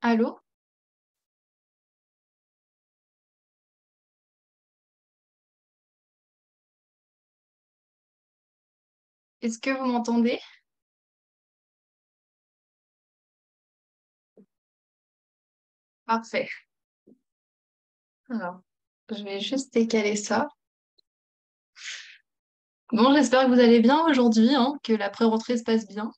Allô? Est-ce que vous m'entendez? Parfait. Alors, je vais juste décaler ça. Bon, j'espère que vous allez bien aujourd'hui, hein, que la pré-rentrée se passe bien.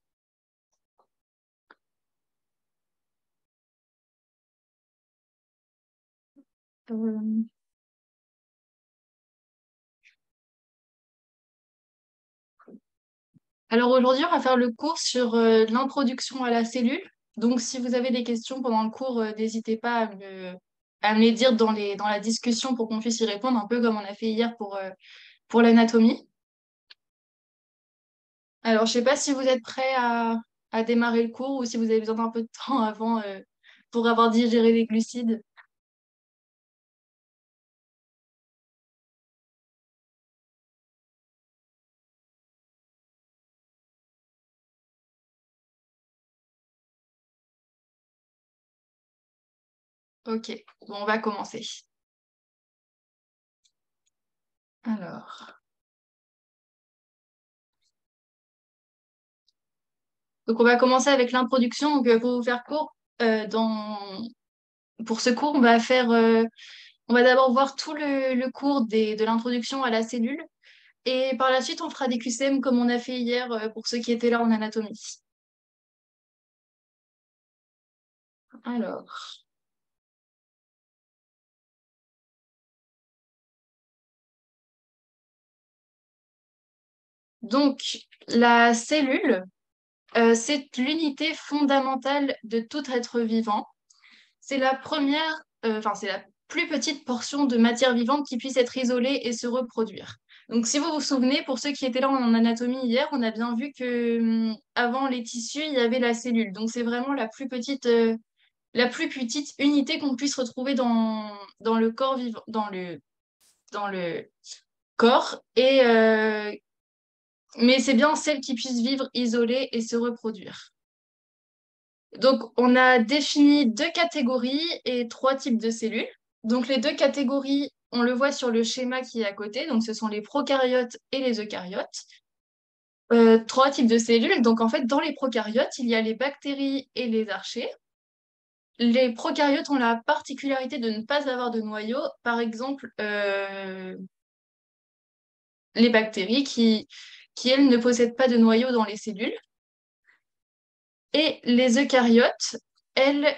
Euh, Alors aujourd'hui, on va faire le cours sur l'introduction à la cellule. Donc, si vous avez des questions pendant le cours, n'hésitez pas à me les dire dans la discussion pour qu'on puisse y répondre, un peu comme on a fait hier pour l'anatomie. Alors, je sais pas si vous êtes prêts à démarrer le cours ou si vous avez besoin d'un peu de temps avant pour avoir digéré les glucides. Ok, bon, on va commencer. Alors, donc on va commencer avec l'introduction. Donc, pour vous faire court, pour ce cours, on va d'abord voir tout le cours de l'introduction à la cellule. Et par la suite, on fera des QCM comme on a fait hier pour ceux qui étaient là en anatomie. Alors, donc, la cellule, c'est l'unité fondamentale de tout être vivant. C'est la première, c'est la plus petite portion de matière vivante qui puisse être isolée et se reproduire. Donc, si vous vous souvenez, pour ceux qui étaient là en anatomie hier, on a bien vu que avant les tissus, il y avait la cellule. Donc, c'est vraiment la plus petite unité qu'on puisse retrouver dans le corps vivant, dans le corps. Mais c'est bien celle qui puisse vivre isolée et se reproduire. Donc, on a défini deux catégories et trois types de cellules. Donc, les deux catégories, on le voit sur le schéma qui est à côté. Donc, ce sont les prokaryotes et les eucaryotes. Trois types de cellules. Donc, en fait, dans les prokaryotes, il y a les bactéries et les archées. Les prokaryotes ont la particularité de ne pas avoir de noyau. Par exemple, les bactéries qui, elles, ne possèdent pas de noyau dans les cellules. Et les eucaryotes, elles,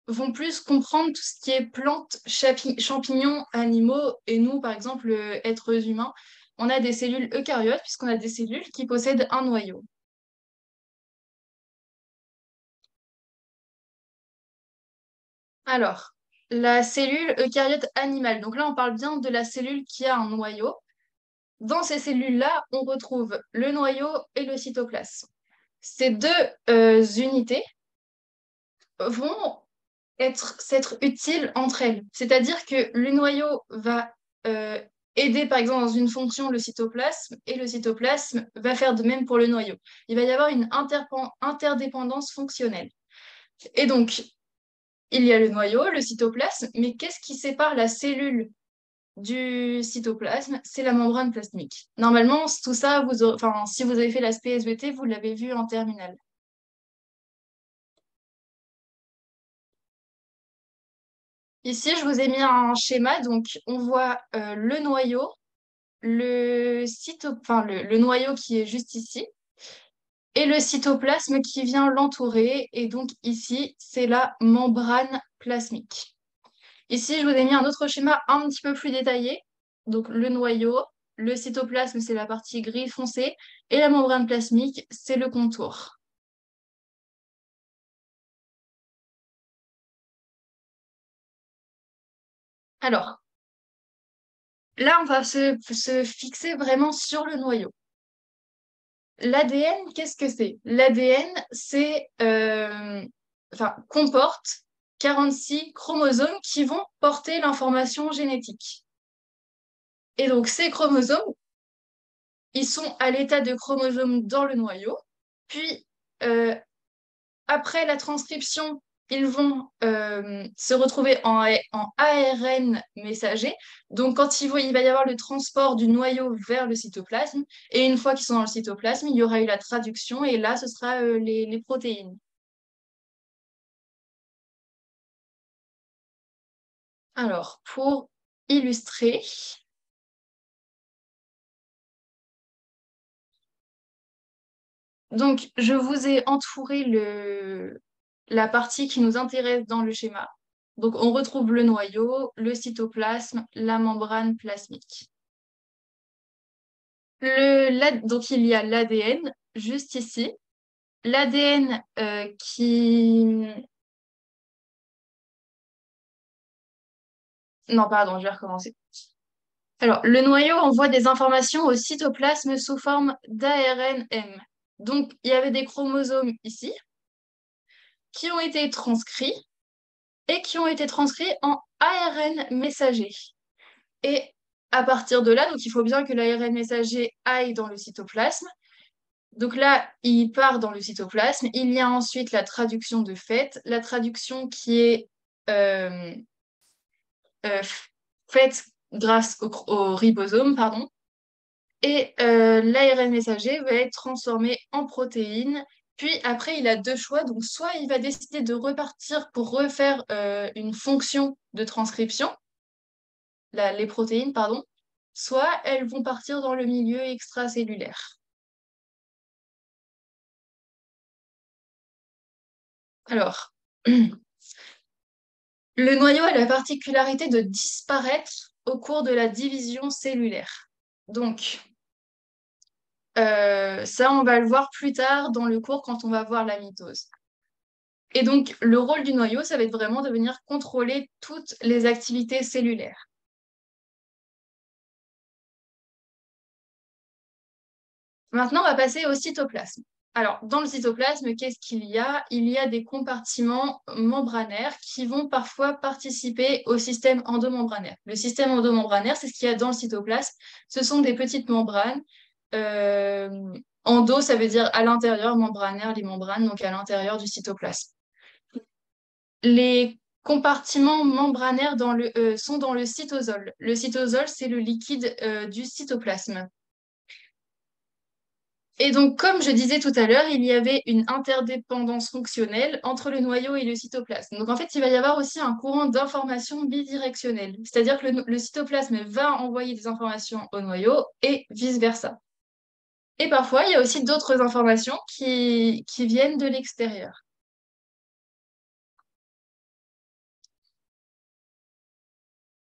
vont plus comprendre tout ce qui est plantes, champignons, animaux, et nous, par exemple, êtres humains, on a des cellules eucaryotes puisqu'on a des cellules qui possèdent un noyau. Alors, la cellule eucaryote animale, donc là, on parle bien de la cellule qui a un noyau. Dans ces cellules-là, on retrouve le noyau et le cytoplasme. Ces deux unités vont s'être utiles entre elles. C'est-à-dire que le noyau va euh, aider, par exemple, dans une fonction le cytoplasme, et le cytoplasme va faire de même pour le noyau. Il va y avoir une interdépendance fonctionnelle. Et donc, il y a le noyau, le cytoplasme, mais qu'est-ce qui sépare la cellule du cytoplasme? C'est la membrane plasmique. Normalement, tout ça, enfin, si vous avez fait la SPSVT, vous l'avez vu en terminale. Ici, je vous ai mis un schéma, donc on voit le noyau, le noyau qui est juste ici, et le cytoplasme qui vient l'entourer. Et donc ici, c'est la membrane plasmique. Ici, je vous ai mis un autre schéma un petit peu plus détaillé. Donc le noyau, le cytoplasme, c'est la partie gris foncé, et la membrane plasmique, c'est le contour. Alors, là, on va se fixer vraiment sur le noyau. L'ADN, qu'est-ce que c'est? L'ADN, comporte 46 chromosomes qui vont porter l'information génétique. Et donc, ces chromosomes, ils sont à l'état de chromosomes dans le noyau. Puis, euh, Après la transcription, ils vont se retrouver en ARN messager. Donc, il va y avoir le transport du noyau vers le cytoplasme. Et une fois qu'ils sont dans le cytoplasme, il y aura eu la traduction. Et là, ce sera les protéines. Alors, pour illustrer, donc je vous ai entouré la partie qui nous intéresse dans le schéma. Donc, on retrouve le noyau, le cytoplasme, la membrane plasmique. Donc, il y a l'ADN juste ici. L'ADN qui... Non, pardon, je vais recommencer. Alors, le noyau envoie des informations au cytoplasme sous forme d'ARNM. Donc, il y avait des chromosomes ici qui ont été transcrits et qui ont été transcrits en ARN messager. Et à partir de là, donc il faut bien que l'ARN messager aille dans le cytoplasme. Donc là, il part dans le cytoplasme. Il y a ensuite la traduction de fait, la traduction qui est euh, euh, faite grâce au ribosome, pardon. Et l'ARN messager va être transformé en protéines. Puis après, il a deux choix. Donc soit il va décider de repartir pour refaire une fonction de transcription, les protéines, pardon, soit elles vont partir dans le milieu extracellulaire. Alors, le noyau a la particularité de disparaître au cours de la division cellulaire. Donc, ça, on va le voir plus tard dans le cours quand on va voir la mitose. Et donc, le rôle du noyau, ça va être vraiment de venir contrôler toutes les activités cellulaires. Maintenant, on va passer au cytoplasme. Alors, dans le cytoplasme, qu'est-ce qu'il y a? Il y a des compartiments membranaires qui vont parfois participer au système endomembranaire. Le système endomembranaire, c'est ce qu'il y a dans le cytoplasme. Ce sont des petites membranes. Euh, Endo, ça veut dire à l'intérieur, membranaire, les membranes, donc à l'intérieur du cytoplasme. Les compartiments membranaires sont dans le cytosol. Le cytosol, c'est le liquide du cytoplasme. Et donc, comme je disais tout à l'heure, il y avait une interdépendance fonctionnelle entre le noyau et le cytoplasme. Donc, en fait, il va y avoir aussi un courant d'information bidirectionnel. C'est-à-dire que le cytoplasme va envoyer des informations au noyau et vice-versa. Et parfois, il y a aussi d'autres informations qui viennent de l'extérieur.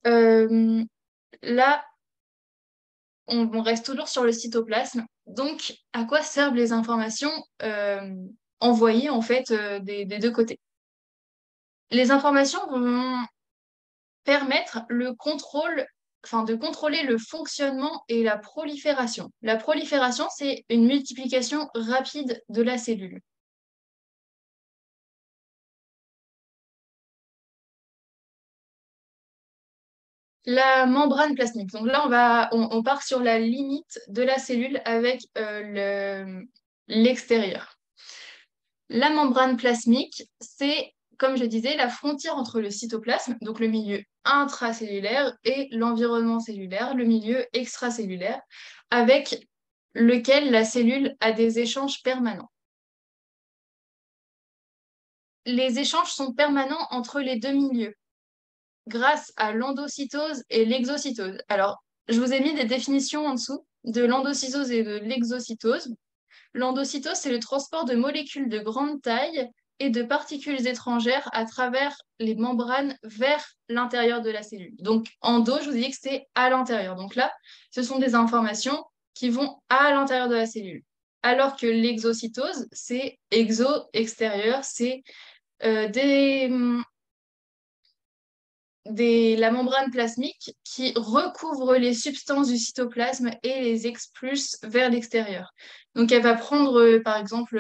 Euh, Là, on reste toujours sur le cytoplasme. Donc, à quoi servent les informations envoyées en fait des deux côtés? Les informations vont permettre le contrôle, enfin de contrôler le fonctionnement et la prolifération. La prolifération, c'est une multiplication rapide de la cellule. La membrane plasmique. Donc là, on part sur la limite de la cellule avec l'extérieur. La membrane plasmique, c'est, comme je disais, la frontière entre le cytoplasme, donc le milieu intracellulaire, et l'environnement cellulaire, le milieu extracellulaire, avec lequel la cellule a des échanges permanents. Les échanges sont permanents entre les deux milieux, grâce à l'endocytose et l'exocytose. Alors, je vous ai mis des définitions en dessous de l'endocytose et de l'exocytose. L'endocytose, c'est le transport de molécules de grande taille et de particules étrangères à travers les membranes vers l'intérieur de la cellule. Donc, endo, je vous ai dit que c'était à l'intérieur. Donc là, ce sont des informations qui vont à l'intérieur de la cellule. Alors que l'exocytose, c'est exo, extérieur, c'est des, la membrane plasmique qui recouvre les substances du cytoplasme et les expulse vers l'extérieur. Donc, elle va prendre, par exemple,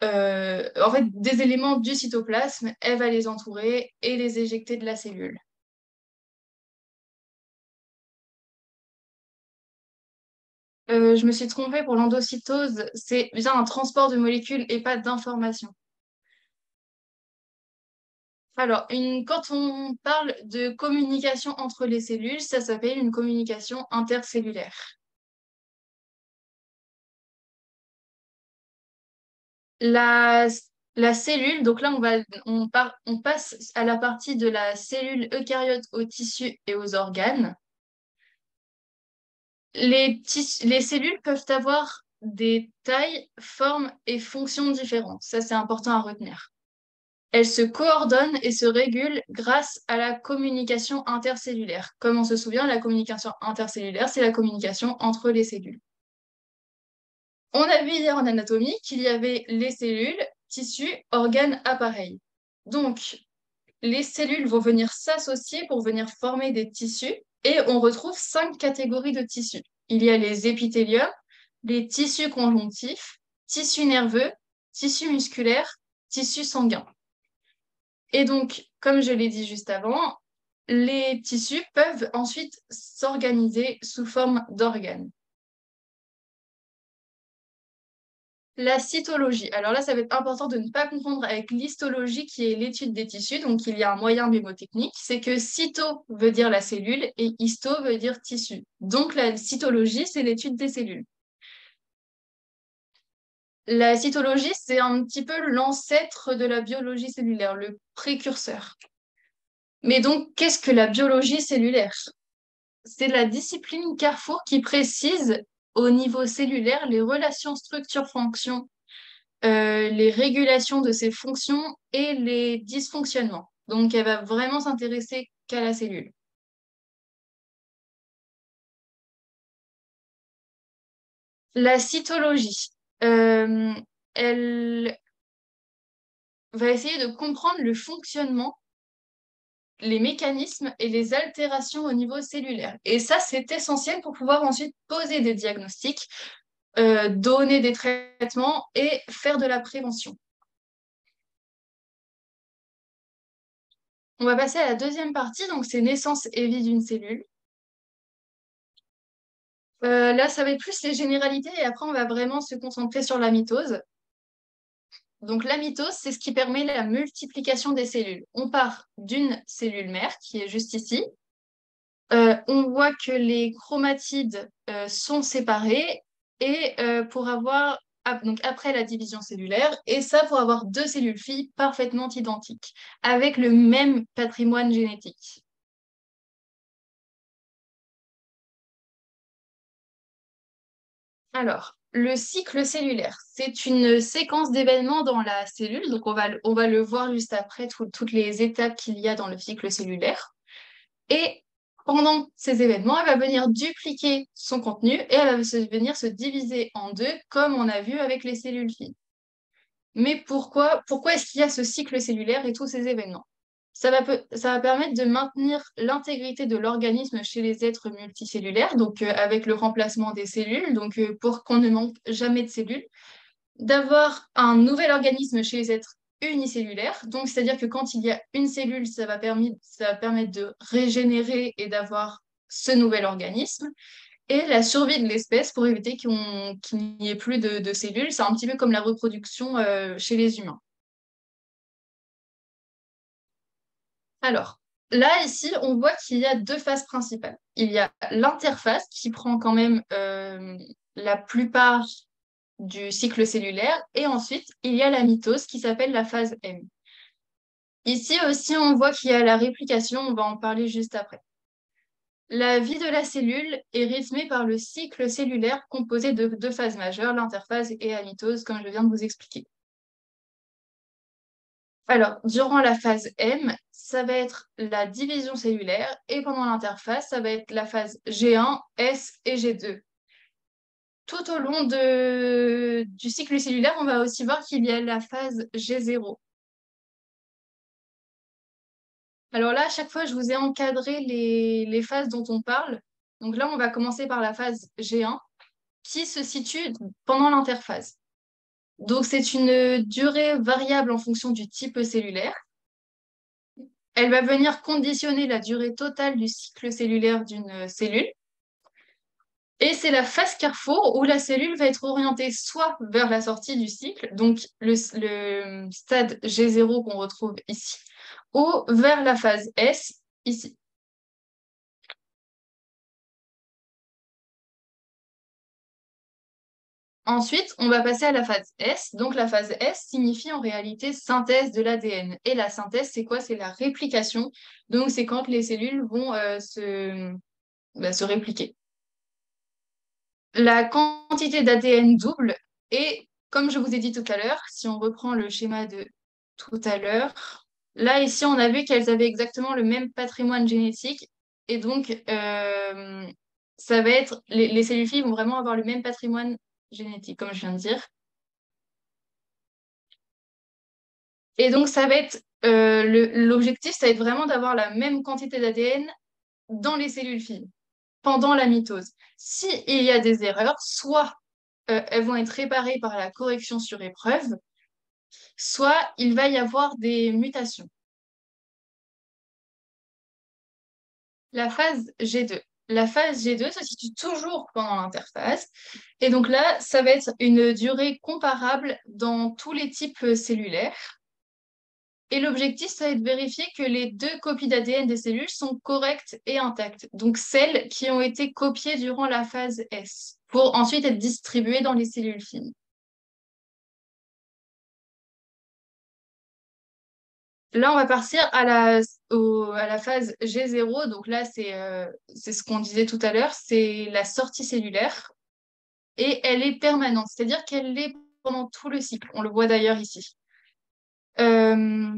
en fait, des éléments du cytoplasme, elle va les entourer et les éjecter de la cellule. Je me suis trompée pour l'endocytose, c'est bien un transport de molécules et pas d'informations. Alors, quand on parle de communication entre les cellules, ça s'appelle une communication intercellulaire. La, la cellule, donc là, on passe à la partie de la cellule eucaryote aux tissus et aux organes. Les cellules peuvent avoir des tailles, formes et fonctions différentes. Ça, c'est important à retenir. Elles se coordonnent et se régulent grâce à la communication intercellulaire. Comme on se souvient, la communication intercellulaire, c'est la communication entre les cellules. On a vu hier en anatomie qu'il y avait les cellules, tissus, organes, appareils. Donc, les cellules vont venir s'associer pour venir former des tissus et on retrouve 5 catégories de tissus. Il y a les épithéliums, les tissus conjonctifs, tissus nerveux, tissus musculaires, tissus sanguins. Et donc, comme je l'ai dit juste avant, les tissus peuvent ensuite s'organiser sous forme d'organes. La cytologie. Alors là, ça va être important de ne pas confondre avec l'histologie qui est l'étude des tissus. Donc, il y a un moyen mnémotechnique, c'est que cyto veut dire la cellule et histo veut dire tissu. Donc, la cytologie, c'est l'étude des cellules. La cytologie, c'est un petit peu l'ancêtre de la biologie cellulaire, le précurseur. Mais donc, qu'est-ce que la biologie cellulaire? C'est la discipline Carrefour qui précise au niveau cellulaire les relations structure-fonction, les régulations de ses fonctions et les dysfonctionnements. Donc, elle va vraiment s'intéresser qu'à la cellule. La cytologie, euh, elle va essayer de comprendre le fonctionnement, les mécanismes et les altérations au niveau cellulaire. Et ça, c'est essentiel pour pouvoir ensuite poser des diagnostics, donner des traitements et faire de la prévention. On va passer à la deuxième partie, donc c'est naissance et vie d'une cellule. Là, ça va être plus les généralités et après, on va vraiment se concentrer sur la mitose. Donc, la mitose, c'est ce qui permet la multiplication des cellules. On part d'une cellule mère qui est juste ici. On voit que les chromatides sont séparés et pour avoir donc après la division cellulaire, et ça pour avoir deux cellules filles parfaitement identiques, avec le même patrimoine génétique. Alors, le cycle cellulaire, c'est une séquence d'événements dans la cellule. Donc, on va le voir juste après, toutes les étapes qu'il y a dans le cycle cellulaire. Et pendant ces événements, elle va venir dupliquer son contenu et elle va venir se diviser en deux, comme on a vu avec les cellules filles. Mais pourquoi est-ce qu'il y a ce cycle cellulaire et tous ces événements? Ça va permettre de maintenir l'intégrité de l'organisme chez les êtres multicellulaires, donc avec le remplacement des cellules, donc pour qu'on ne manque jamais de cellules, d'avoir un nouvel organisme chez les êtres unicellulaires, donc c'est-à-dire que quand il y a une cellule, ça va permettre de régénérer et d'avoir ce nouvel organisme, et la survie de l'espèce pour éviter qu'il n'y ait plus de cellules. C'est un petit peu comme la reproduction chez les humains. Alors, là, ici, on voit qu'il y a deux phases principales. Il y a l'interphase qui prend quand même la plupart du cycle cellulaire, et ensuite, il y a la mitose qui s'appelle la phase M. Ici aussi, on voit qu'il y a la réplication, on va en parler juste après. La vie de la cellule est rythmée par le cycle cellulaire composé de deux phases majeures, l'interphase et la mitose, comme je viens de vous expliquer. Alors, durant la phase M, ça va être la division cellulaire et pendant l'interphase, ça va être la phase G1, S et G2. Tout au long du cycle cellulaire, on va aussi voir qu'il y a la phase G0. Alors là, à chaque fois, je vous ai encadré les phases dont on parle. Donc là, on va commencer par la phase G1 qui se situe pendant l'interphase. Donc, c'est une durée variable en fonction du type cellulaire. Elle va venir conditionner la durée totale du cycle cellulaire d'une cellule. Et c'est la phase carrefour où la cellule va être orientée soit vers la sortie du cycle, donc le stade G0 qu'on retrouve ici, ou vers la phase S, ici. Ensuite, on va passer à la phase S. Donc la phase S signifie en réalité synthèse de l'ADN. Et la synthèse, c'est quoi? C'est la réplication. Donc c'est quand les cellules vont se répliquer. La quantité d'ADN double et comme je vous ai dit tout à l'heure, si on reprend le schéma de tout à l'heure, là ici on a vu qu'elles avaient exactement le même patrimoine génétique et donc ça va être les cellules filles vont vraiment avoir le même patrimoine génétique comme je viens de dire. Et donc ça va être l'objectif, ça va être vraiment d'avoir la même quantité d'ADN dans les cellules filles pendant la mitose. S'il y a des erreurs, soit elles vont être réparées par la correction sur épreuve, soit il va y avoir des mutations. La phase G2. La phase G2 se situe toujours pendant l'interphase. Et donc là, ça va être une durée comparable dans tous les types cellulaires. Et l'objectif, ça va être de vérifier que les deux copies d'ADN des cellules sont correctes et intactes. Donc celles qui ont été copiées durant la phase S, pour ensuite être distribuées dans les cellules fines. Là, on va partir à la phase G0. Donc là, c'est ce qu'on disait tout à l'heure, c'est la sortie cellulaire. Et elle est permanente, c'est-à-dire qu'elle est pendant tout le cycle. On le voit d'ailleurs ici. Euh,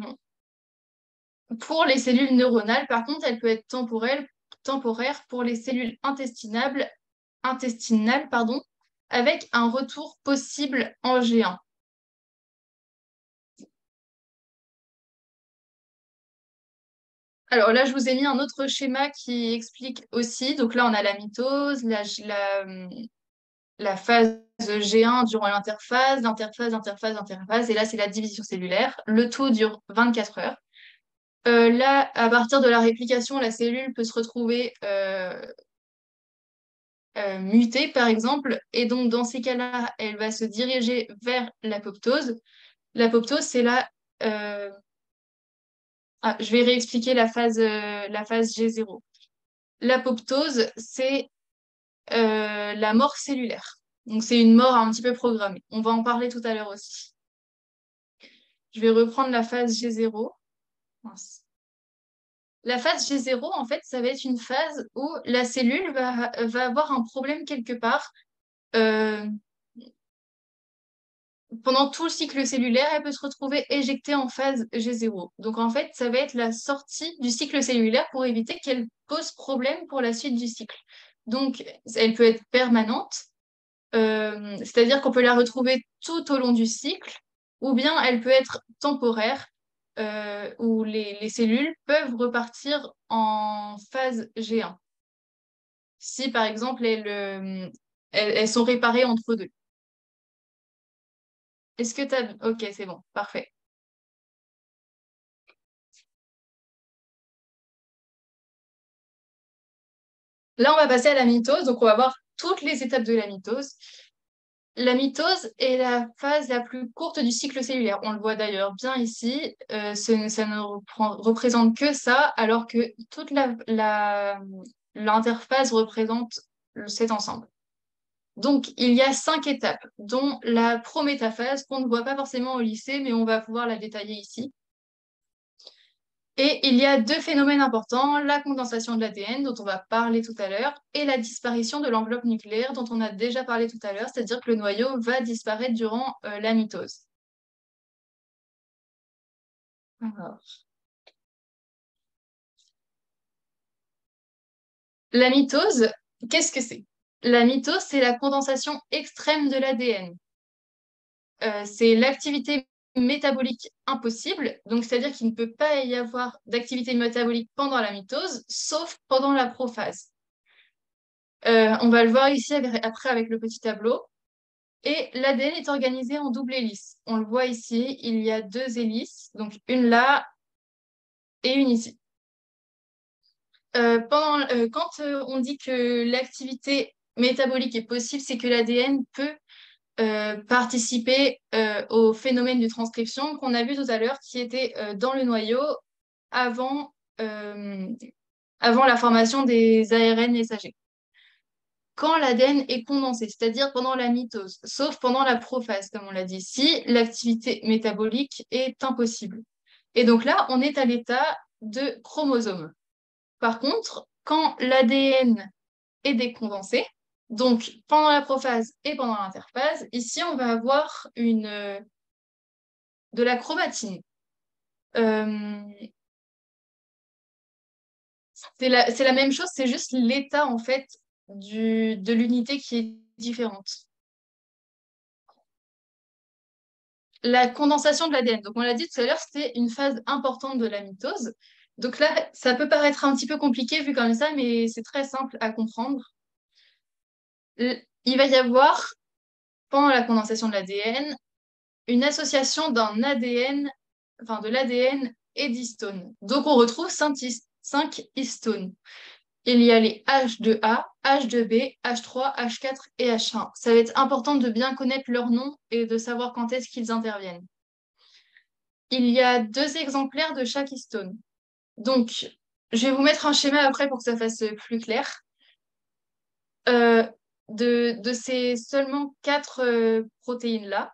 pour les cellules neuronales, par contre, elle peut être temporaire pour les cellules intestinales, pardon, avec un retour possible en G1. Alors là, je vous ai mis un autre schéma qui explique aussi. Donc là, on a la mitose, la phase G1 durant l'interphase, et là, c'est la division cellulaire. Le tout dure 24 heures. Là, à partir de la réplication, la cellule peut se retrouver mutée, par exemple, et donc dans ces cas-là, elle va se diriger vers l'apoptose. L'apoptose, c'est là. Je vais réexpliquer la phase G0. L'apoptose, c'est la mort cellulaire. Donc, c'est une mort un petit peu programmée. On va en parler tout à l'heure aussi. Je vais reprendre la phase G0. Mince. La phase G0, en fait, ça va être une phase où la cellule va avoir un problème quelque part. Euh, Pendant tout le cycle cellulaire, elle peut se retrouver éjectée en phase G0. Donc, en fait, ça va être la sortie du cycle cellulaire pour éviter qu'elle pose problème pour la suite du cycle. Donc, elle peut être permanente, c'est-à-dire qu'on peut la retrouver tout au long du cycle, ou bien elle peut être temporaire, où les cellules peuvent repartir en phase G1. Si, par exemple, elles sont réparées entre deux. Est-ce que tu as... Ok, c'est bon, parfait. Là, on va passer à la mitose, donc on va voir toutes les étapes de la mitose. La mitose est la phase la plus courte du cycle cellulaire. On le voit d'ailleurs bien ici. Ça ne représente que ça, alors que toute l'interphase représente cet ensemble. Donc, il y a 5 étapes, dont la prométaphase qu'on ne voit pas forcément au lycée, mais on va pouvoir la détailler ici. Et il y a deux phénomènes importants, la condensation de l'ADN, dont on va parler tout à l'heure, et la disparition de l'enveloppe nucléaire, dont on a déjà parlé tout à l'heure, c'est-à-dire que le noyau va disparaître durant la mitose. Alors, la mitose, qu'est-ce que c'est? La mitose, c'est la condensation extrême de l'ADN. C'est l'activité métabolique impossible, donc c'est-à-dire qu'il ne peut pas y avoir d'activité métabolique pendant la mitose, sauf pendant la prophase. On va le voir ici après avec le petit tableau. Et l'ADN est organisé en double hélice. On le voit ici, il y a deux hélices, donc une là et une ici. Quand on dit que l'activité métabolique est possible, c'est que l'ADN peut participer au phénomène de transcription qu'on a vu tout à l'heure, qui était dans le noyau avant, euh, avant la formation des ARN messagers. Quand l'ADN est condensé, c'est-à-dire pendant la mitose, sauf pendant la prophase, comme on l'a dit, si l'activité métabolique est impossible. Et donc là, on est à l'état de chromosome. Par contre, quand l'ADN est décondensé, donc pendant la prophase et pendant l'interphase, ici, on va avoir de la chromatine. Euh, c'est la même chose, c'est juste l'état, en fait, de l'unité qui est différente. La condensation de l'ADN. Donc, on l'a dit tout à l'heure, c'était une phase importante de la mitose. Donc là, ça peut paraître un petit peu compliqué vu comme ça, mais c'est très simple à comprendre. Il va y avoir, pendant la condensation de l'ADN, une association d'un ADN, enfin de l'ADN et d'histones. Donc, on retrouve 5 histones. Il y a les H2A, H2B, H3, H4 et H1. Ça va être important de bien connaître leurs noms et de savoir quand est-ce qu'ils interviennent. Il y a 2 exemplaires de chaque histone. Donc, je vais vous mettre un schéma après pour que ça fasse plus clair. Euh, de ces seulement 4 protéines-là,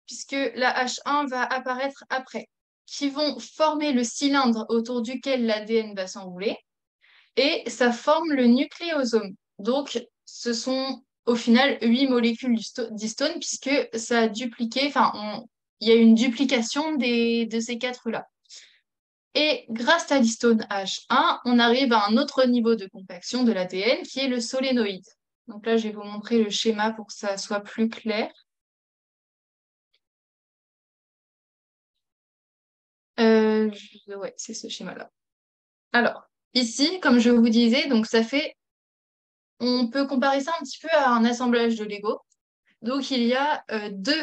puisque la H1 va apparaître après, qui vont former le cylindre autour duquel l'ADN va s'enrouler, et ça forme le nucléosome. Donc, ce sont au final 8 molécules d'histone, puisque ça a dupliqué, il y a une duplication de ces 4-là. Et grâce à l'histone H1, on arrive à un autre niveau de compaction de l'ADN qui est le solénoïde. Donc là, je vais vous montrer le schéma pour que ça soit plus clair. Ouais, c'est ce schéma-là. Alors, ici, comme je vous disais, donc on peut comparer ça un petit peu à un assemblage de Lego. Donc, il y a 2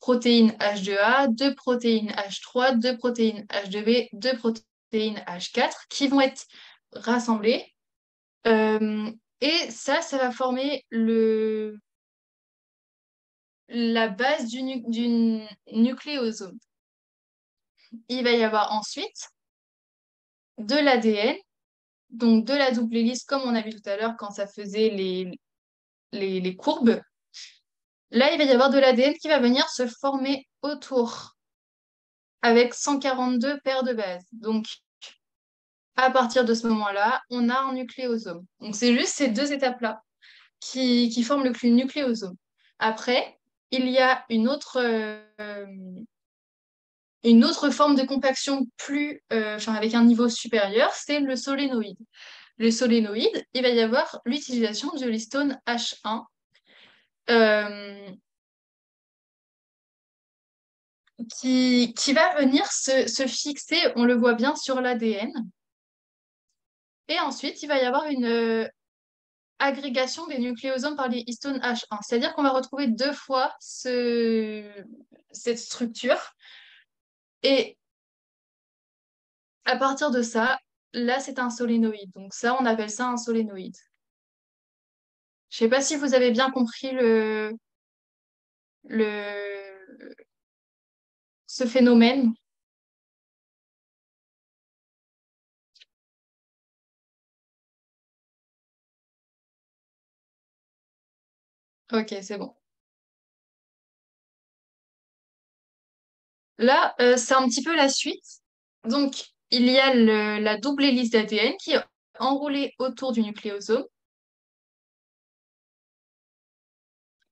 protéines H2A, 2 protéines H3, 2 protéines H2B, 2 protéines H4 qui vont être rassemblées. Euh, et ça va former la base du nucléosome. Il va y avoir ensuite de l'ADN, donc de la double hélice, comme on a vu tout à l'heure quand ça faisait les courbes. Là, il va y avoir de l'ADN qui va venir se former autour avec 142 paires de bases. Donc, à partir de ce moment-là, on a un nucléosome. Donc, c'est juste ces 2 étapes-là qui forment le nucléosome. Après, il y a une autre forme de compaction avec un niveau supérieur, c'est le solénoïde. Le solénoïde, il va y avoir l'utilisation de l'histone H1 euh, qui va venir se fixer, on le voit bien, sur l'ADN. Et ensuite, il va y avoir une agrégation des nucléosomes par les histones H1. C'est-à-dire qu'on va retrouver 2 fois cette structure. Et à partir de ça, là, c'est un solénoïde. Donc ça, on appelle ça un solénoïde. Je sais pas si vous avez bien compris le, ce phénomène. Ok, c'est bon. Là, c'est un petit peu la suite. Donc, il y a la double hélice d'ADN qui est enroulée autour du nucléosome.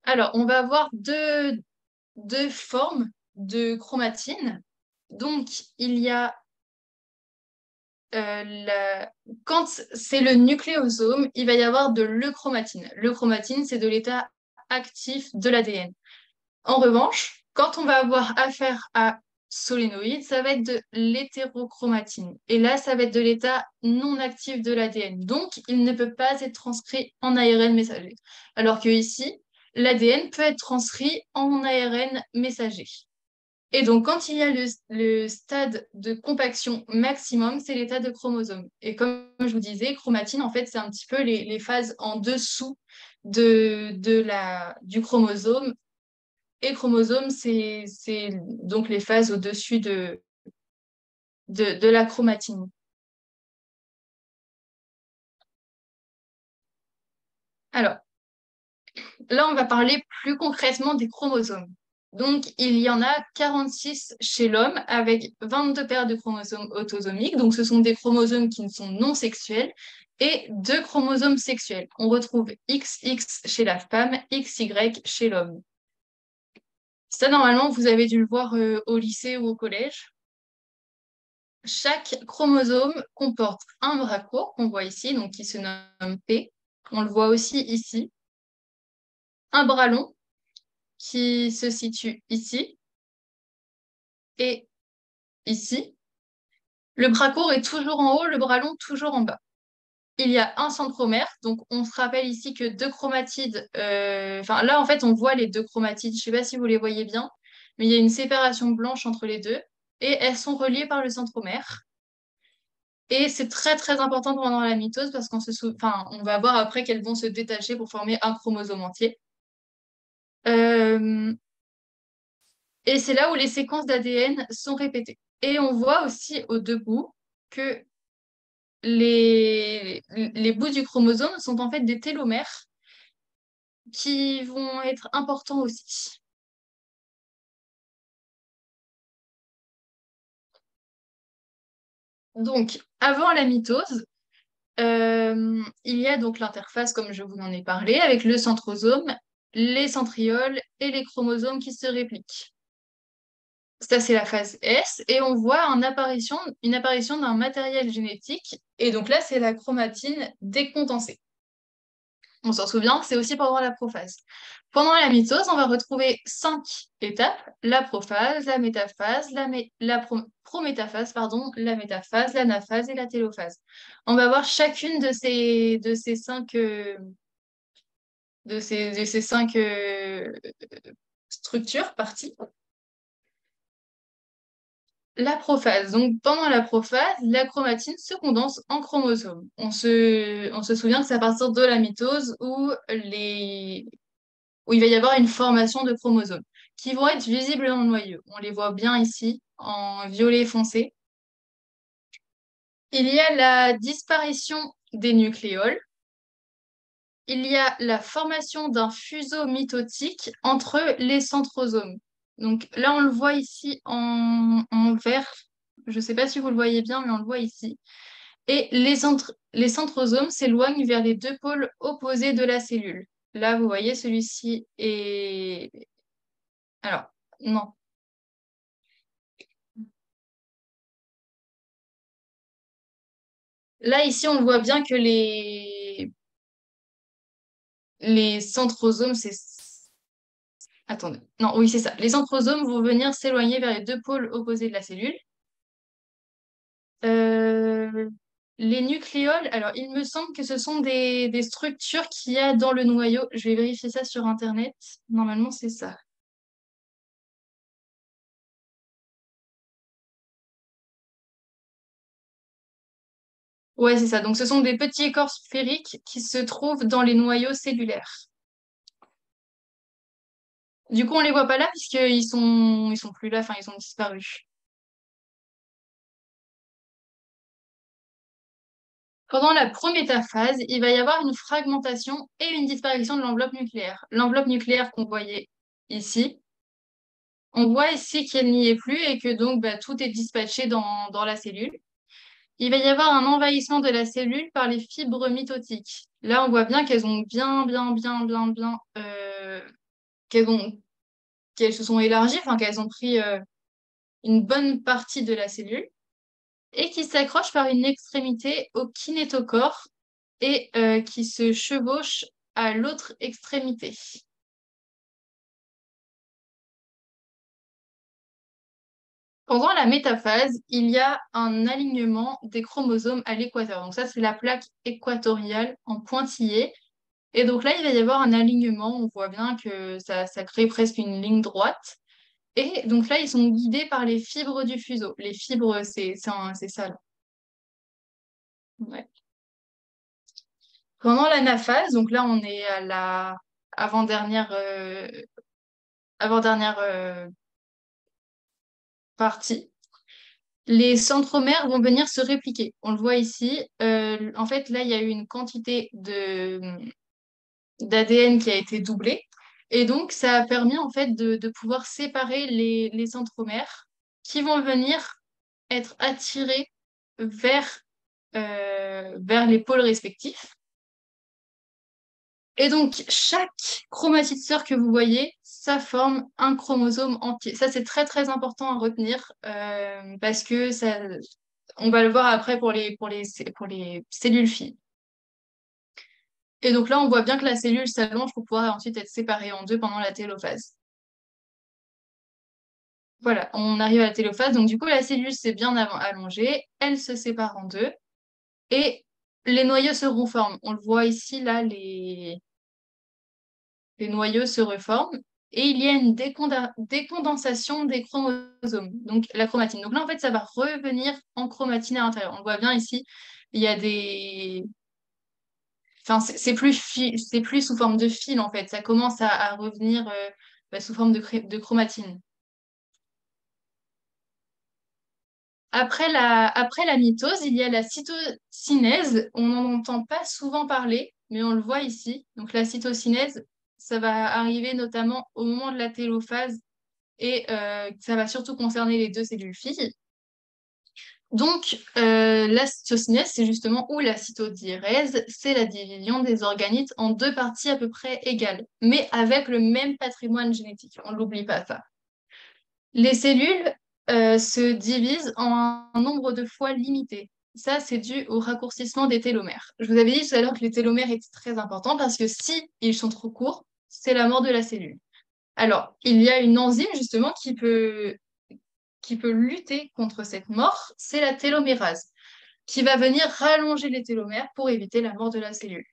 Alors, on va avoir deux formes de chromatine. Donc, il y a quand c'est le nucléosome, il va y avoir de l'euchromatine. L'euchromatine, c'est de l'état actif de l'ADN. En revanche, quand on va avoir affaire à solénoïde, ça va être de l'hétérochromatine. Et là, ça va être de l'état non actif de l'ADN. Donc, il ne peut pas être transcrit en ARN messager. Alors que ici, l'ADN peut être transcrit en ARN messager. Et donc, quand il y a le stade de compaction maximum, c'est l'état de chromosome. Et comme je vous disais, chromatine, en fait, c'est un petit peu les phases en dessous du chromosome. Et chromosome, c'est donc les phases au-dessus de la chromatine. Alors, là, on va parler plus concrètement des chromosomes. Donc, il y en a 46 chez l'homme avec 22 paires de chromosomes autosomiques. Donc, ce sont des chromosomes qui ne sont non sexuels et deux chromosomes sexuels. On retrouve XX chez la femme, XY chez l'homme. Ça, normalement, vous avez dû le voir au lycée ou au collège. Chaque chromosome comporte un bras court qu'on voit ici, donc qui se nomme P. On le voit aussi ici. Un bras long qui se situe ici et ici. Le bras court est toujours en haut, le bras long toujours en bas. Il y a un centromère, donc on se rappelle ici que deux chromatides, enfin là en fait on voit les deux chromatides, je ne sais pas si vous les voyez bien, mais il y a une séparation blanche entre les deux et elles sont reliées par le centromère. Et c'est très très important pendant la mitose parce enfin, on va voir après qu'elles vont se détacher pour former un chromosome entier. Euh, Et c'est là où les séquences d'ADN sont répétées. Et on voit aussi au debout que les bouts du chromosome sont en fait des télomères qui vont être importants aussi. Donc, avant la mitose, il y a donc l'interface, comme je vous en ai parlé, avec le centrosome, les centrioles et les chromosomes qui se répliquent. Ça, c'est la phase S, et on voit une apparition d'un matériel génétique, et donc là, c'est la chromatine décondensée. On s'en souvient, c'est aussi pendant la prophase. Pendant la mitose, on va retrouver 5 étapes: la prophase, la métaphase, prométaphase, pardon, la métaphase, l'anaphase et la télophase. On va voir chacune de ces cinq structures, parties. La prophase. Donc, pendant la prophase, la chromatine se condense en chromosomes. On se souvient que c'est à partir de la mitose où il va y avoir une formation de chromosomes qui vont être visibles dans le noyau. On les voit bien ici en violet foncé. Il y a la disparition des nucléoles. Il y a la formation d'un fuseau mitotique entre les centrosomes. Donc là, on le voit ici en vert. Je ne sais pas si vous le voyez bien, mais on le voit ici. Et les centrosomes s'éloignent vers les deux pôles opposés de la cellule. Là, vous voyez, celui-ci est... Alors, non. Là, ici, on voit bien que les centrosomes, c'est... Attendez. Non, oui, c'est ça. Les centrosomes vont venir s'éloigner vers les deux pôles opposés de la cellule. Euh, les nucléoles, alors il me semble que ce sont des structures qu'il y a dans le noyau. Je vais vérifier ça sur Internet. Normalement, c'est ça. Ouais, c'est ça. Donc, ce sont des petits corps sphériques qui se trouvent dans les noyaux cellulaires. Du coup, on les voit pas là puisqu'ils sont plus là, enfin, ils ont disparu. Pendant la prométaphase, il va y avoir une fragmentation et une disparition de l'enveloppe nucléaire. L'enveloppe nucléaire qu'on voyait ici, on voit ici qu'elle n'y est plus et que donc bah, tout est dispatché dans la cellule. Il va y avoir un envahissement de la cellule par les fibres mitotiques. Là, on voit bien qu'elles ont bien, bien, bien, bien, bien, qu'elles se sont élargies, enfin qu'elles ont pris une bonne partie de la cellule et qui s'accrochent par une extrémité au kinétochore et qui se chevauchent à l'autre extrémité. Pendant la métaphase, il y a un alignement des chromosomes à l'équateur. Donc ça, c'est la plaque équatoriale en pointillé. Et donc là, il va y avoir un alignement. On voit bien que ça crée presque une ligne droite. Et donc là, ils sont guidés par les fibres du fuseau. Les fibres, c'est ça, là. Ouais. Pendant l'anaphase, donc là, on est à la avant-dernière avant-dernière partie, les centromères vont venir se répliquer. On le voit ici. En fait, là, il y a eu une quantité d'ADN qui a été doublée. Et donc, ça a permis en fait de pouvoir séparer les centromères qui vont venir être attirés vers, vers les pôles respectifs. Et donc, chaque chromatide sœur que vous voyez, ça forme un chromosome entier. Ça, c'est très, très important à retenir parce que ça, on va le voir après pour les cellules filles. Et donc là, on voit bien que la cellule s'allonge pour pouvoir ensuite être séparée en deux pendant la télophase. Voilà, on arrive à la télophase. Donc du coup, la cellule s'est bien allongée, elle se sépare en deux et les noyaux se reforment. On le voit ici, là, les noyaux se reforment et il y a une décondensation des chromosomes, donc la chromatine. Donc là, en fait, ça va revenir en chromatine à l'intérieur. On le voit bien ici, il y a des... Enfin, c'est plus sous forme de fil, en fait. Ça commence à revenir bah, sous forme de chromatine. Après la mitose, il y a la cytokinèse. On n'en entend pas souvent parler, mais on le voit ici. Donc la cytokinèse, ça va arriver notamment au moment de la télophase et ça va surtout concerner les deux cellules filles. Donc la cytokinèse, c'est justement, ou la cytodiérèse, c'est la division des organites en deux parties à peu près égales, mais avec le même patrimoine génétique. On ne l'oublie pas, ça. Les cellules se divisent en un nombre de fois limité. Ça, c'est dû au raccourcissement des télomères. Je vous avais dit tout à l'heure que les télomères étaient très importants parce que si ils sont trop courts, c'est la mort de la cellule. Alors, il y a une enzyme justement qui peut lutter contre cette mort, c'est la télomérase, qui va venir rallonger les télomères pour éviter la mort de la cellule.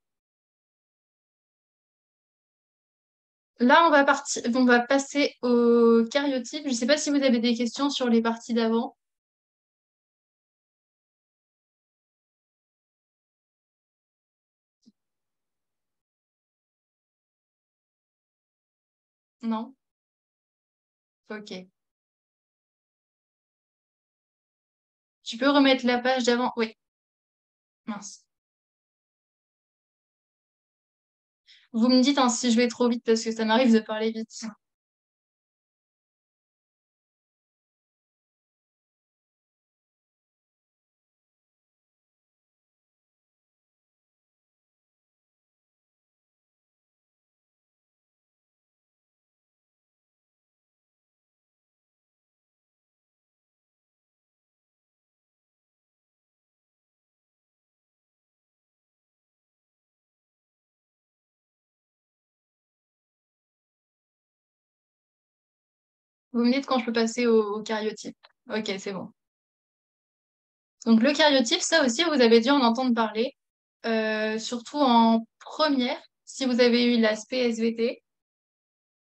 Là, on va passer au cariotype. Je ne sais pas si vous avez des questions sur les parties d'avant. Non? Ok. Tu peux remettre la page d'avant? Oui, mince. Vous me dites hein, si je vais trop vite parce que ça m'arrive de parler vite. Vous me dites quand je peux passer au cariotype. Ok, c'est bon. Donc le cariotype, ça aussi, vous avez dû en entendre parler, surtout en première, si vous avez eu l'aspect SVT.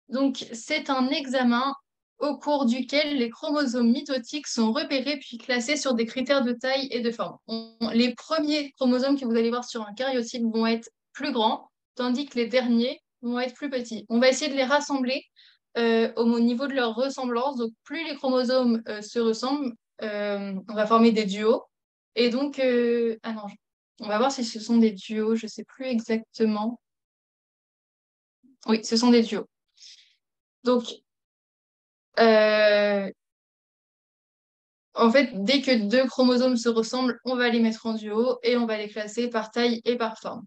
Donc c'est un examen au cours duquel les chromosomes mitotiques sont repérés puis classés sur des critères de taille et de forme. Les premiers chromosomes que vous allez voir sur un cariotype vont être plus grands, tandis que les derniers vont être plus petits. On va essayer de les rassembler au niveau de leur ressemblance. Donc plus les chromosomes se ressemblent, on va former des duos. Et donc, ah non, on va voir si ce sont des duos, je ne sais plus exactement. Oui, ce sont des duos. Donc, euh, en fait, dès que deux chromosomes se ressemblent, on va les mettre en duo et on va les classer par taille et par forme.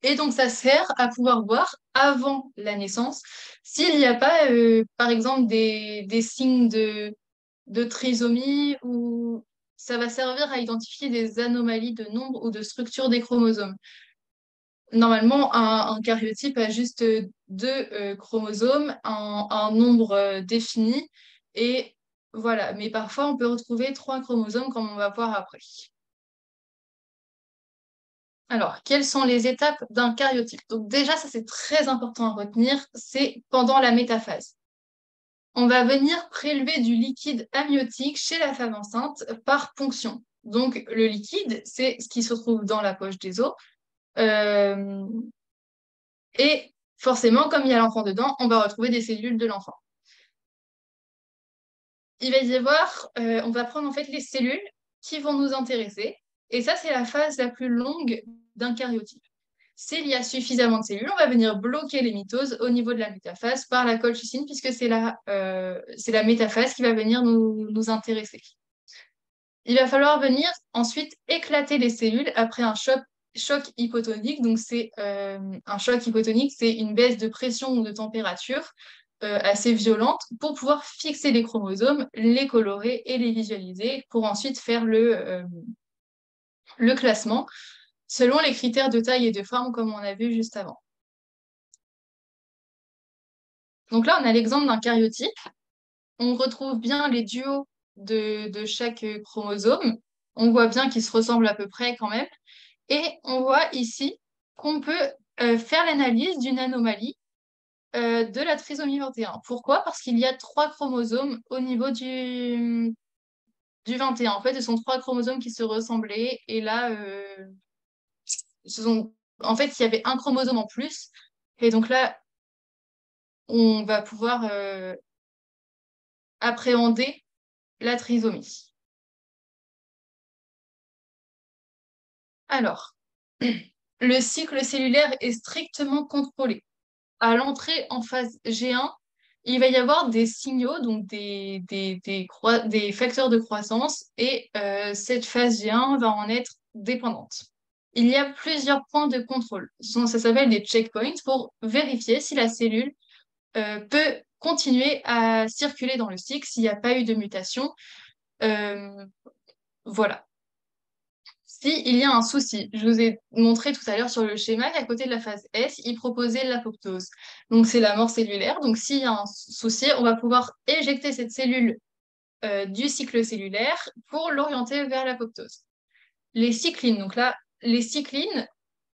Et donc, ça sert à pouvoir voir avant la naissance s'il n'y a pas, par exemple, des signes de trisomie ou ça va servir à identifier des anomalies de nombre ou de structure des chromosomes. Normalement, un karyotype a juste deux chromosomes, un nombre défini, et voilà. Mais parfois, on peut retrouver trois chromosomes, comme on va voir après. Alors, quelles sont les étapes d'un karyotype? Donc déjà, ça c'est très important à retenir, c'est pendant la métaphase. on va venir prélever du liquide amniotique chez la femme enceinte par ponction. Donc, le liquide, c'est ce qui se trouve dans la poche des os. Euh, et forcément, comme il y a l'enfant dedans, on va retrouver des cellules de l'enfant. Il va y avoir, on va prendre en fait les cellules qui vont nous intéresser. Et ça, c'est la phase la plus longue d'un karyotype. S'il y a suffisamment de cellules, on va venir bloquer les mitoses au niveau de la métaphase par la colchicine, puisque c'est la métaphase qui va venir nous intéresser. Il va falloir venir ensuite éclater les cellules après un choc hypotonique. Donc, un choc hypotonique, c'est une baisse de pression ou de température assez violente pour pouvoir fixer les chromosomes, les colorer et les visualiser pour ensuite faire le classement selon les critères de taille et de forme comme on a vu juste avant. Donc là, on a l'exemple d'un karyotype. On retrouve bien les duos de chaque chromosome. On voit bien qu'ils se ressemblent à peu près quand même. Et on voit ici qu'on peut faire l'analyse d'une anomalie de la trisomie 21. Pourquoi? Parce qu'il y a 3 chromosomes au niveau du 21. En fait, ce sont 3 chromosomes qui se ressemblaient. Et là, en fait, il y avait un chromosome en plus. Et donc là, on va pouvoir appréhender la trisomie. Alors, le cycle cellulaire est strictement contrôlé. À l'entrée en phase G1, il va y avoir des signaux, donc des facteurs de croissance, et cette phase G1 va en être dépendante. Il y a plusieurs points de contrôle. Ça s'appelle des checkpoints pour vérifier si la cellule peut continuer à circuler dans le cycle s'il n'y a pas eu de mutation. Euh, voilà. S'il y a un souci, je vous ai montré tout à l'heure sur le schéma qu'à côté de la phase S, il proposait l'apoptose. Donc, c'est la mort cellulaire. Donc, s'il y a un souci, on va pouvoir éjecter cette cellule du cycle cellulaire pour l'orienter vers l'apoptose. Les cyclines, donc là, les cyclines,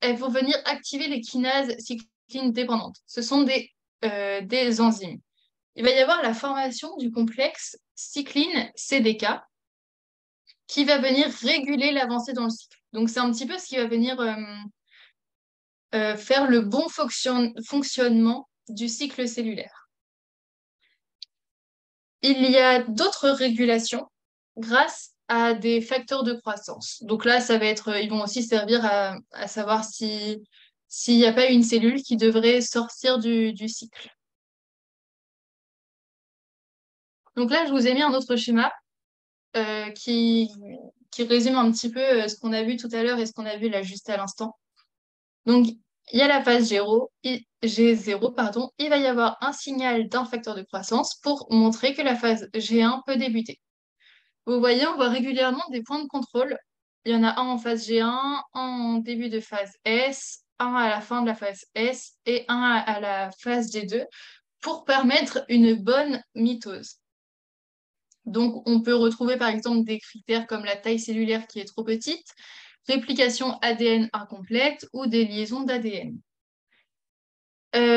elles vont venir activer les kinases cyclines dépendantes. Ce sont des enzymes. Il va y avoir la formation du complexe cycline CDK qui va venir réguler l'avancée dans le cycle. Donc, c'est un petit peu ce qui va venir faire le bon fonctionnement du cycle cellulaire. Il y a d'autres régulations grâce à des facteurs de croissance. Donc là, ils vont aussi servir à savoir s'il n'y a pas une cellule qui devrait sortir du cycle. Donc là, je vous ai mis un autre schéma qui résume un petit peu ce qu'on a vu tout à l'heure et ce qu'on a vu là juste à l'instant. Donc, il y a la phase G0, pardon, il va y avoir un signal d'un facteur de croissance pour montrer que la phase G1 peut débuter. Vous voyez, on voit régulièrement des points de contrôle. Il y en a un en phase G1, un en début de phase S, un à la fin de la phase S et un à la phase G2 pour permettre une bonne mitose. Donc, on peut retrouver par exemple des critères comme la taille cellulaire qui est trop petite, réplication ADN incomplète ou des liaisons d'ADN.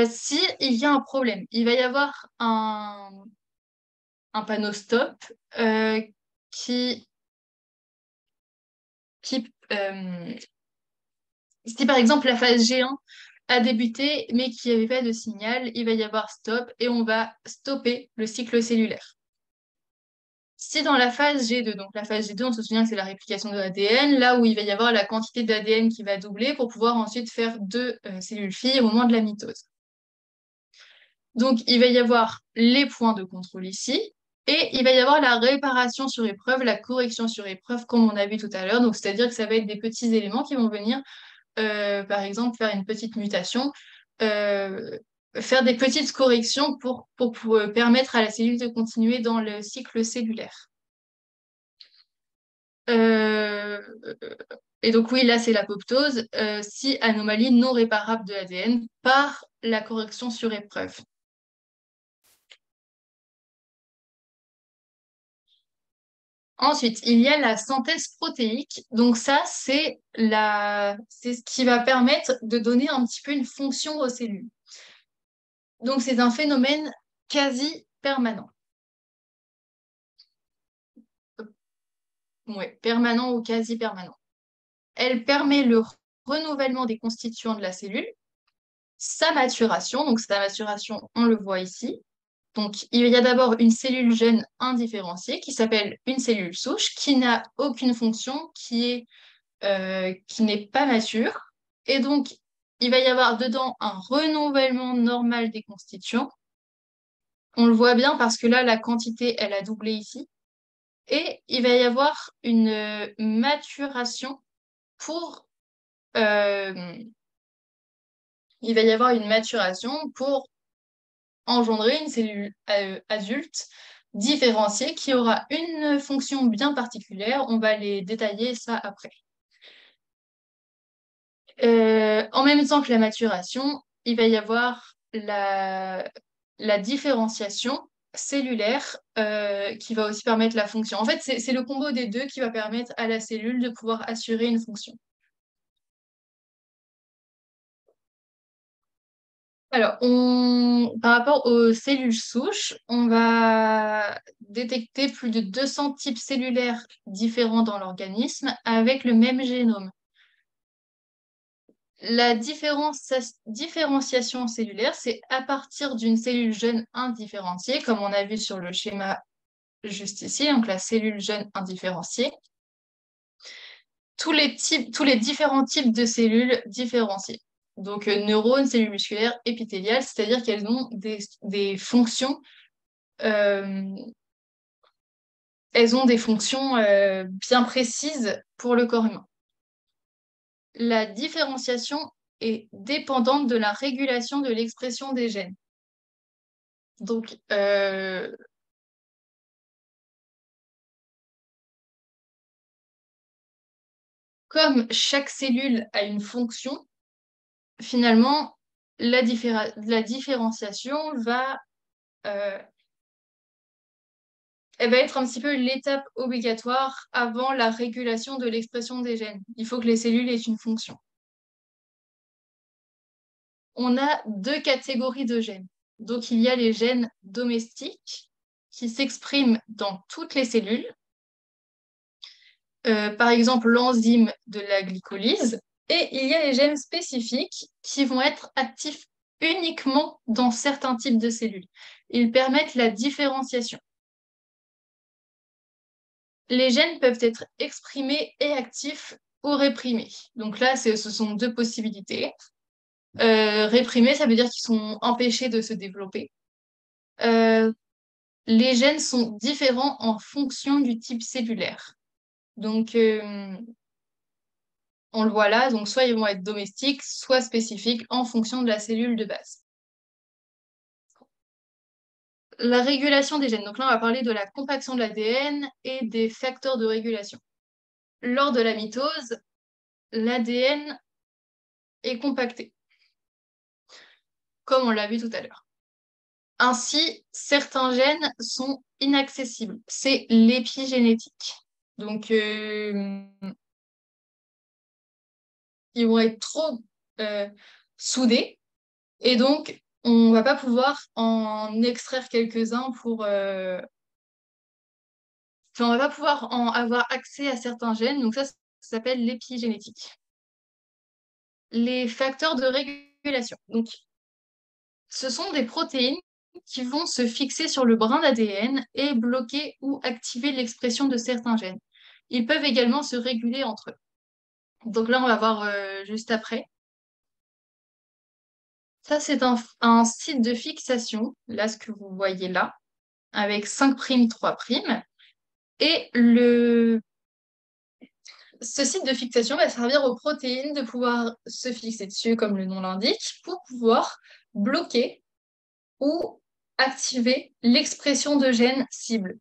Si il y a un problème, il va y avoir un panneau stop qui si par exemple la phase G1 a débuté mais qu'il n'y avait pas de signal, il va y avoir stop et on va stopper le cycle cellulaire. Si dans la phase G2, donc la phase G2, on se souvient que c'est la réplication de l'ADN, là où il va y avoir la quantité d'ADN qui va doubler pour pouvoir ensuite faire 2 cellules-filles au moment de la mitose. Donc, il va y avoir les points de contrôle ici, et il va y avoir la réparation sur épreuve, la correction sur épreuve, comme on a vu tout à l'heure. Donc, c'est-à-dire que ça va être des petits éléments qui vont venir, par exemple, faire une petite mutation, euh, faire des petites corrections pour permettre à la cellule de continuer dans le cycle cellulaire. Euh, et donc oui, là c'est l'apoptose, si anomalie non réparable de l'ADN par la correction sur épreuve. Ensuite, il y a la synthèse protéique. Donc ça, c'est ce qui va permettre de donner un petit peu une fonction aux cellules. Donc c'est un phénomène quasi permanent. Ouais, permanent ou quasi permanent. Elle permet le renouvellement des constituants de la cellule, sa maturation, donc sa maturation, on le voit ici. Donc, il y a d'abord une cellule jeune indifférenciée qui s'appelle une cellule souche, qui n'a aucune fonction, qui n'est pas mature. Et donc, il va y avoir dedans un renouvellement normal des constituants. On le voit bien parce que là, la quantité, elle a doublé ici. Et il va y avoir une maturation pour... euh, il va y avoir une maturation pour engendrer une cellule adulte différenciée qui aura une fonction bien particulière. On va les détailler ça après. En même temps que la maturation, il va y avoir la différenciation cellulaire qui va aussi permettre la fonction. En fait, c'est le combo des deux qui va permettre à la cellule de pouvoir assurer une fonction. Alors, par rapport aux cellules souches, on va détecter plus de 200 types cellulaires différents dans l'organisme avec le même génome. La différenciation cellulaire, c'est à partir d'une cellule jeune indifférenciée, comme on a vu sur le schéma juste ici, donc la cellule jeune indifférenciée, tous les différents types de cellules différenciées. Donc neurones, cellules musculaires, épithéliales, c'est-à-dire qu'elles ont des fonctions, euh, elles ont des fonctions bien précises pour le corps humain. La différenciation est dépendante de la régulation de l'expression des gènes. Donc, comme chaque cellule a une fonction, finalement, la différenciation euh, elle va être un petit peu l'étape obligatoire avant la régulation de l'expression des gènes. Il faut que les cellules aient une fonction. On a deux catégories de gènes. Donc, il y a les gènes domestiques qui s'expriment dans toutes les cellules. Par exemple, l'enzyme de la glycolyse. Et il y a les gènes spécifiques qui vont être actifs uniquement dans certains types de cellules. Ils permettent la différenciation. Les gènes peuvent être exprimés et actifs ou réprimés. Donc là, ce sont deux possibilités. Réprimés, ça veut dire qu'ils sont empêchés de se développer. Euh, les gènes sont différents en fonction du type cellulaire. Donc, on le voit là, donc soit ils vont être domestiques, soit spécifiques en fonction de la cellule de base. La régulation des gènes. Donc là, on va parler de la compaction de l'ADN et des facteurs de régulation. Lors de la mitose, l'ADN est compacté, comme on l'a vu tout à l'heure. Ainsi, certains gènes sont inaccessibles. C'est l'épigénétique. Donc, ils vont être trop soudés et donc on va pas pouvoir en extraire quelques-uns on va pas pouvoir en avoir accès à certains gènes. Donc ça s'appelle l'épigénétique. Les facteurs de régulation. Donc, ce sont des protéines qui vont se fixer sur le brin d'ADN et bloquer ou activer l'expression de certains gènes. Ils peuvent également se réguler entre eux. Donc là, on va voir juste après. Ça, c'est un site de fixation, là, ce que vous voyez là, avec 5', 3'. Et ce site de fixation va servir aux protéines de pouvoir se fixer dessus, comme le nom l'indique, pour pouvoir bloquer ou activer l'expression de gènes cibles.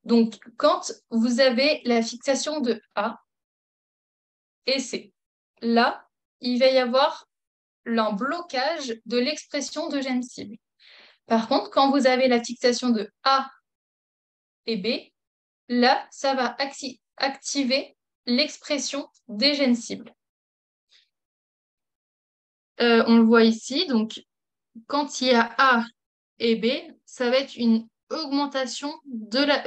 Donc, quand vous avez la fixation de A et C, là, il va y avoir un blocage de l'expression de gènes cibles. Par contre, quand vous avez la fixation de A et B, là, ça va activer l'expression des gènes cibles. On le voit ici, donc quand il y a A et B, ça va être une augmentation de la,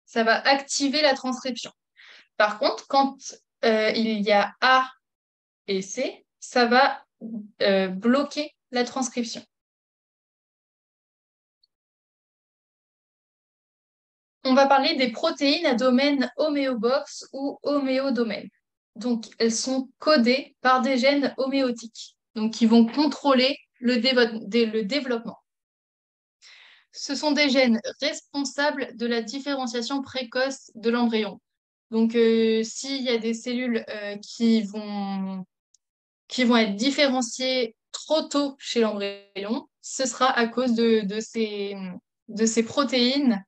ça va activer la transcription. Par contre, quand il y a A et C, ça va bloquer la transcription. On va parler des protéines à domaine homéobox ou homéodomaine. Donc, elles sont codées par des gènes homéotiques, donc qui vont contrôler le développement. Ce sont des gènes responsables de la différenciation précoce de l'embryon. Donc, s'il y a des cellules qui vont être différenciées trop tôt chez l'embryon, ce sera à cause de ces protéines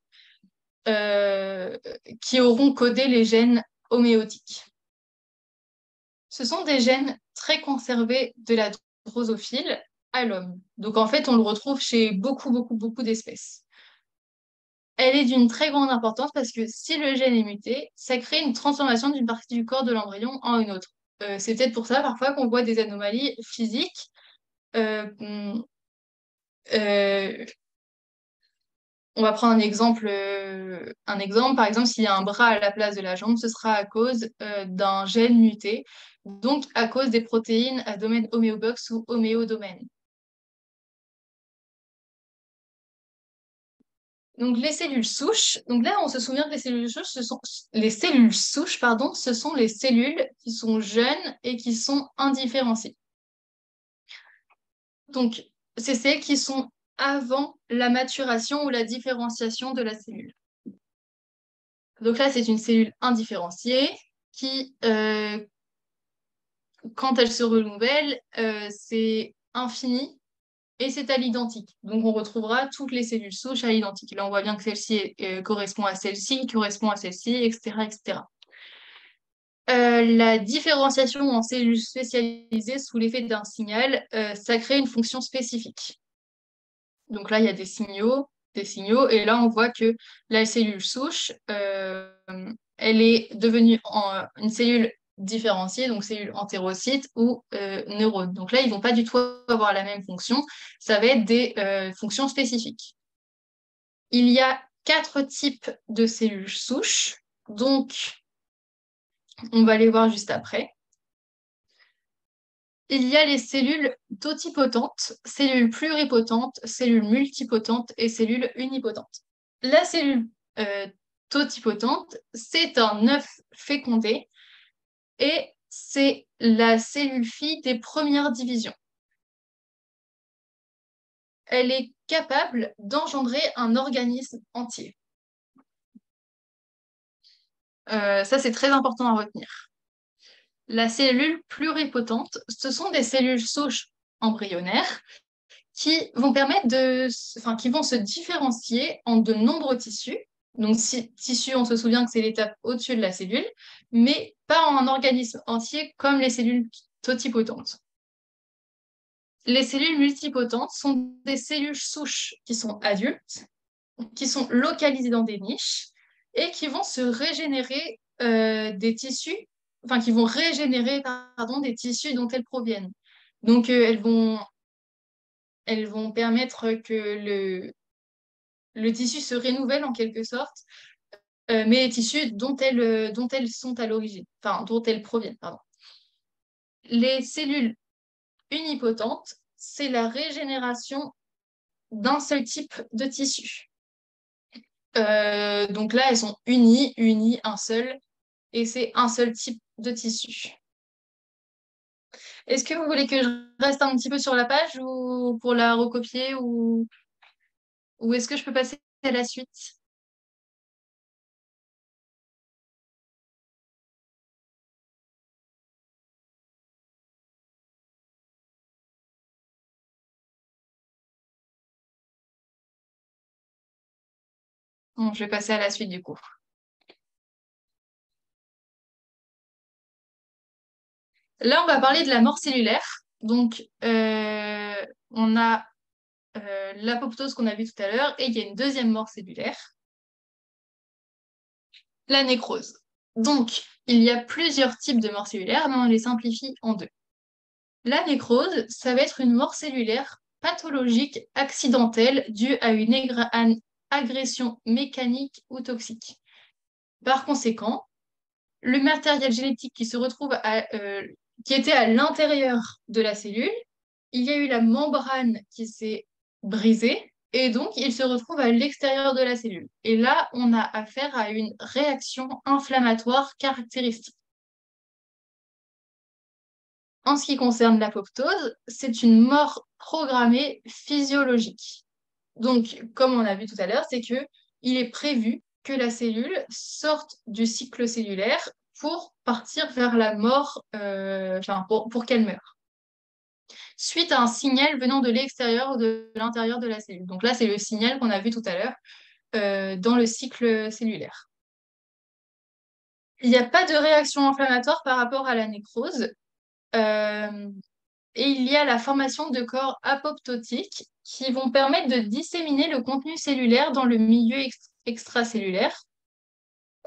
euh, qui auront codé les gènes homéotiques. Ce sont des gènes très conservés de la drosophile à l'homme. Donc en fait, on le retrouve chez beaucoup, beaucoup, beaucoup d'espèces. Elle est d'une très grande importance parce que si le gène est muté, ça crée une transformation d'une partie du corps de l'embryon en une autre. C'est peut-être pour ça parfois qu'on voit des anomalies physiques. Euh, euh, On va prendre un exemple. Par exemple, s'il y a un bras à la place de la jambe, ce sera à cause d'un gène muté, donc à cause des protéines à domaine homéobox ou homéodomaine. Donc les cellules souches, donc là on se souvient que les cellules souches, pardon, ce sont les cellules qui sont jeunes et qui sont indifférenciées. Donc c'est celles qui sont avant la maturation ou la différenciation de la cellule. Donc là, c'est une cellule indifférenciée qui, quand elle se renouvelle, c'est infini et c'est à l'identique. Donc on retrouvera toutes les cellules souches à l'identique. Là, on voit bien que celle-ci correspond à celle-ci, correspond à celle-ci, etc., etc. La différenciation en cellules spécialisées sous l'effet d'un signal, ça crée une fonction spécifique. Donc là, il y a des signaux, et là, on voit que la cellule souche, elle est devenue une cellule différenciée, donc cellule entérocyte ou neurone. Donc là, ils vont pas du tout avoir la même fonction, ça va être des fonctions spécifiques. Il y a 4 types de cellules souches, donc on va les voir juste après. Il y a les cellules totipotentes, cellules pluripotentes, cellules multipotentes et cellules unipotentes. La cellule euh, totipotente, c'est un œuf fécondé et c'est la cellule fille des premières divisions. Elle est capable d'engendrer un organisme entier. Ça, c'est très important à retenir. La cellule pluripotente, ce sont des cellules souches embryonnaires qui vont qui vont se différencier en de nombreux tissus. Donc, tissu, on se souvient que c'est l'étape au-dessus de la cellule, mais pas en organisme entier comme les cellules totipotentes. Les cellules multipotentes sont des cellules souches qui sont adultes, qui sont localisées dans des niches et qui vont se régénérer des tissus, enfin qui vont régénérer pardon, des tissus dont elles proviennent. Donc elles vont permettre que le tissu se renouvelle en quelque sorte, mais les tissus dont elles sont à l'origine, enfin dont elles proviennent, pardon. Les cellules unipotentes, c'est la régénération d'un seul type de tissu. Donc là, elles sont unies, un seul, et c'est un seul type de tissu. Est-ce que vous voulez que je reste un petit peu sur la page ou pour la recopier ou est-ce que je peux passer à la suite? Bon, je vais passer à la suite du coup. Là, on va parler de la mort cellulaire. Donc, on a l'apoptose qu'on a vu tout à l'heure et il y a une deuxième mort cellulaire, la nécrose. Donc, il y a plusieurs types de morts cellulaires, mais on les simplifie en deux. La nécrose, ça va être une mort cellulaire pathologique accidentelle due à une agression mécanique ou toxique. Par conséquent, le matériel génétique qui était à l'intérieur de la cellule, il y a eu la membrane qui s'est brisée et donc il se retrouve à l'extérieur de la cellule. Et là, on a affaire à une réaction inflammatoire caractéristique. En ce qui concerne l'apoptose, c'est une mort programmée physiologique. Donc, comme on a vu tout à l'heure, c'est que il est prévu que la cellule sorte du cycle cellulaire pour partir vers la mort, enfin, pour qu'elle meure, suite à un signal venant de l'extérieur ou de l'intérieur de la cellule. Donc là, c'est le signal qu'on a vu tout à l'heure dans le cycle cellulaire. Il n'y a pas de réaction inflammatoire par rapport à la nécrose. Euh, et il y a la formation de corps apoptotiques qui vont permettre de disséminer le contenu cellulaire dans le milieu extracellulaire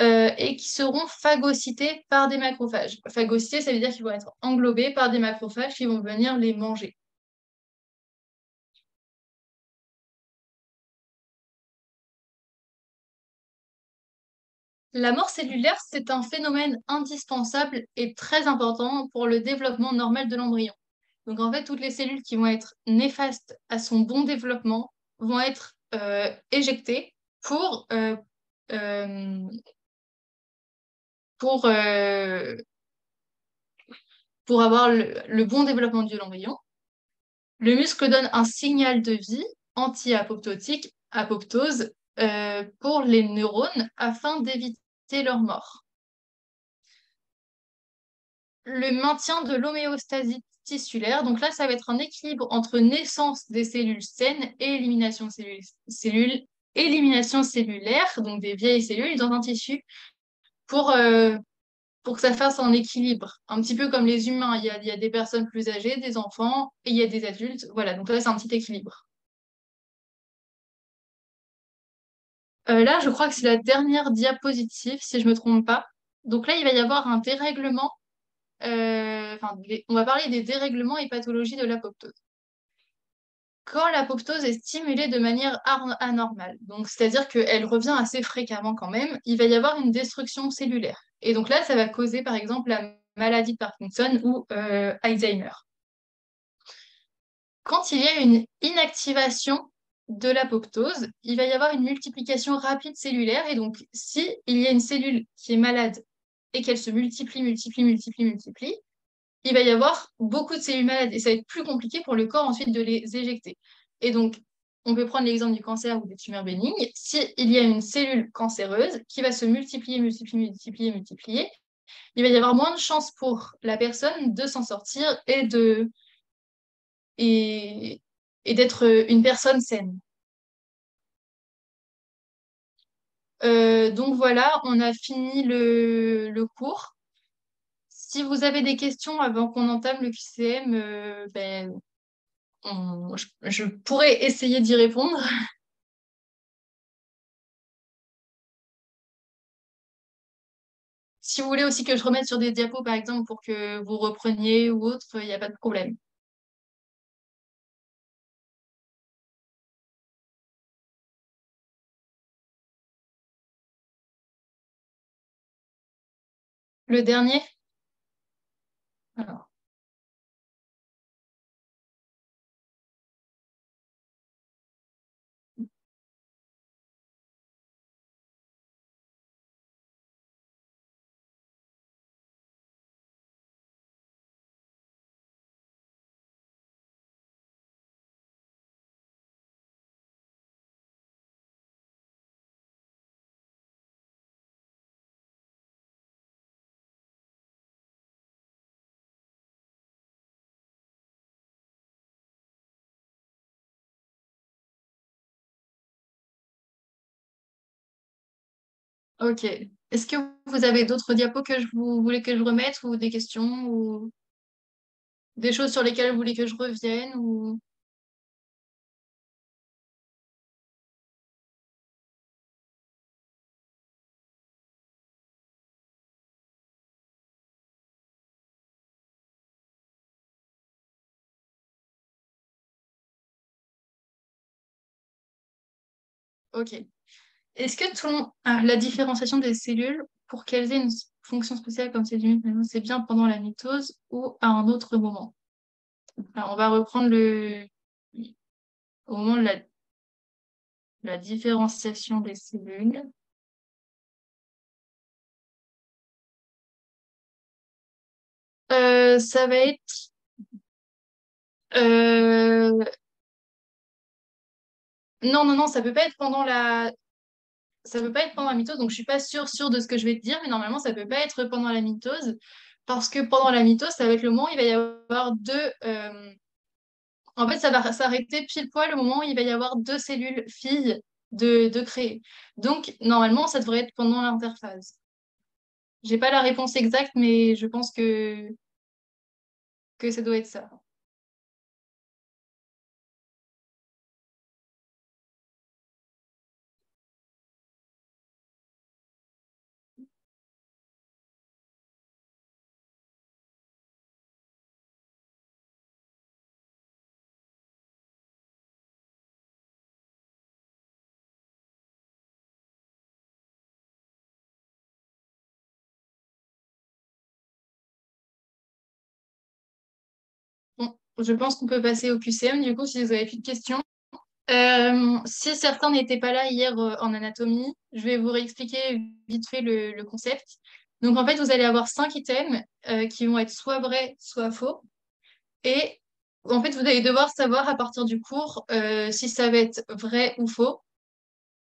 et qui seront phagocytés par des macrophages. Phagocytés, ça veut dire qu'ils vont être englobés par des macrophages qui vont venir les manger. La mort cellulaire, c'est un phénomène indispensable et très important pour le développement normal de l'embryon. Donc en fait, toutes les cellules qui vont être néfastes à son bon développement vont être éjectées pour, euh, euh, pour, euh, pour avoir le bon développement de l'embryon. Le muscle donne un signal de vie anti-apoptotique, apoptose, pour les neurones afin d'éviter leur mort. Le maintien de l'homéostasie tissulaire, donc là, ça va être un équilibre entre naissance des cellules saines et élimination cellulaire, donc des vieilles cellules dans un tissu, pour, euh, pour que ça fasse un équilibre. Un petit peu comme les humains, il y a des personnes plus âgées, des enfants, et il y a des adultes. Voilà, donc là, c'est un petit équilibre. Là, je crois que c'est la dernière diapositive, si je ne me trompe pas. Donc là, il va y avoir un dérèglement. On va parler des dérèglements et pathologies de l'apoptose. Quand l'apoptose est stimulée de manière anormale, donc c'est-à-dire qu'elle revient assez fréquemment quand même, il va y avoir une destruction cellulaire. Et donc là, ça va causer par exemple la maladie de Parkinson ou Alzheimer. Quand il y a une inactivation de l'apoptose, il va y avoir une multiplication rapide cellulaire. Et donc, si il y a une cellule qui est malade et qu'elle se multiplie, il va y avoir beaucoup de cellules malades et ça va être plus compliqué pour le corps ensuite de les éjecter. Et donc, on peut prendre l'exemple du cancer ou des tumeurs bénignes. S'il y a une cellule cancéreuse qui va se multiplier, il va y avoir moins de chances pour la personne de s'en sortir et, et d'être une personne saine. Donc voilà, on a fini le cours. Si vous avez des questions avant qu'on entame le QCM, ben, je pourrais essayer d'y répondre. Si vous voulez aussi que je remette sur des diapos, par exemple, pour que vous repreniez ou autre, il n'y a pas de problème. Le dernier? Alors. Ok. Est-ce que vous avez d'autres diapos que vous voulez que je remette ou des questions ou des choses sur lesquelles vous voulez que je revienne ou... Ok. Est-ce que tout le monde... la différenciation des cellules, pour qu'elles aient une fonction spéciale comme cellules, c'est bien pendant la mitose ou à un autre moment? Alors, on va reprendre au moment de la différenciation des cellules. Ça va être... euh, Non, non, non, ça peut pas être pendant ça peut pas être pendant la mitose, donc je suis pas sûre de ce que je vais te dire, mais normalement, ça peut pas être pendant la mitose, parce que pendant la mitose, ça va être le moment où il va y avoir deux... En fait, ça va s'arrêter pile poil au moment où il va y avoir deux cellules filles de créer. Donc, normalement, ça devrait être pendant l'interphase. J'ai pas la réponse exacte, mais je pense que ça doit être ça. Bon, je pense qu'on peut passer au QCM, du coup, si vous avez plus de questions. Si certains n'étaient pas là hier en anatomie, je vais vous réexpliquer vite fait le concept. Donc, en fait, vous allez avoir 5 items qui vont être soit vrais, soit faux. Et en fait, vous allez devoir savoir à partir du cours si ça va être vrai ou faux.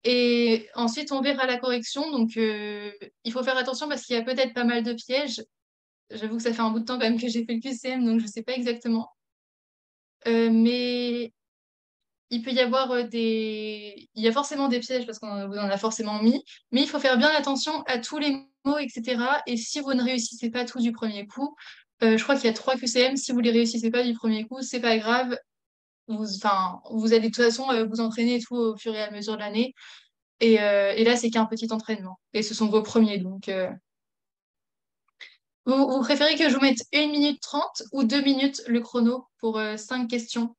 Et ensuite, on verra la correction. Donc, il faut faire attention parce qu'il y a peut-être pas mal de pièges. J'avoue que ça fait un bout de temps quand même que j'ai fait le QCM, donc je ne sais pas exactement. Mais il peut y avoir Il y a forcément des pièges parce qu'on vous en a forcément mis. Mais il faut faire bien attention à tous les mots, etc. Et si vous ne réussissez pas tout du premier coup, je crois qu'il y a 3 QCM. Si vous ne les réussissez pas du premier coup, c'est pas grave. Enfin, vous allez de toute façon vous entraîner et tout au fur et à mesure de l'année. Et là, c'est qu'un petit entraînement. Et ce sont vos premiers. Donc, vous préférez que je vous mette 1 minute 30 ou 2 minutes le chrono pour 5 questions?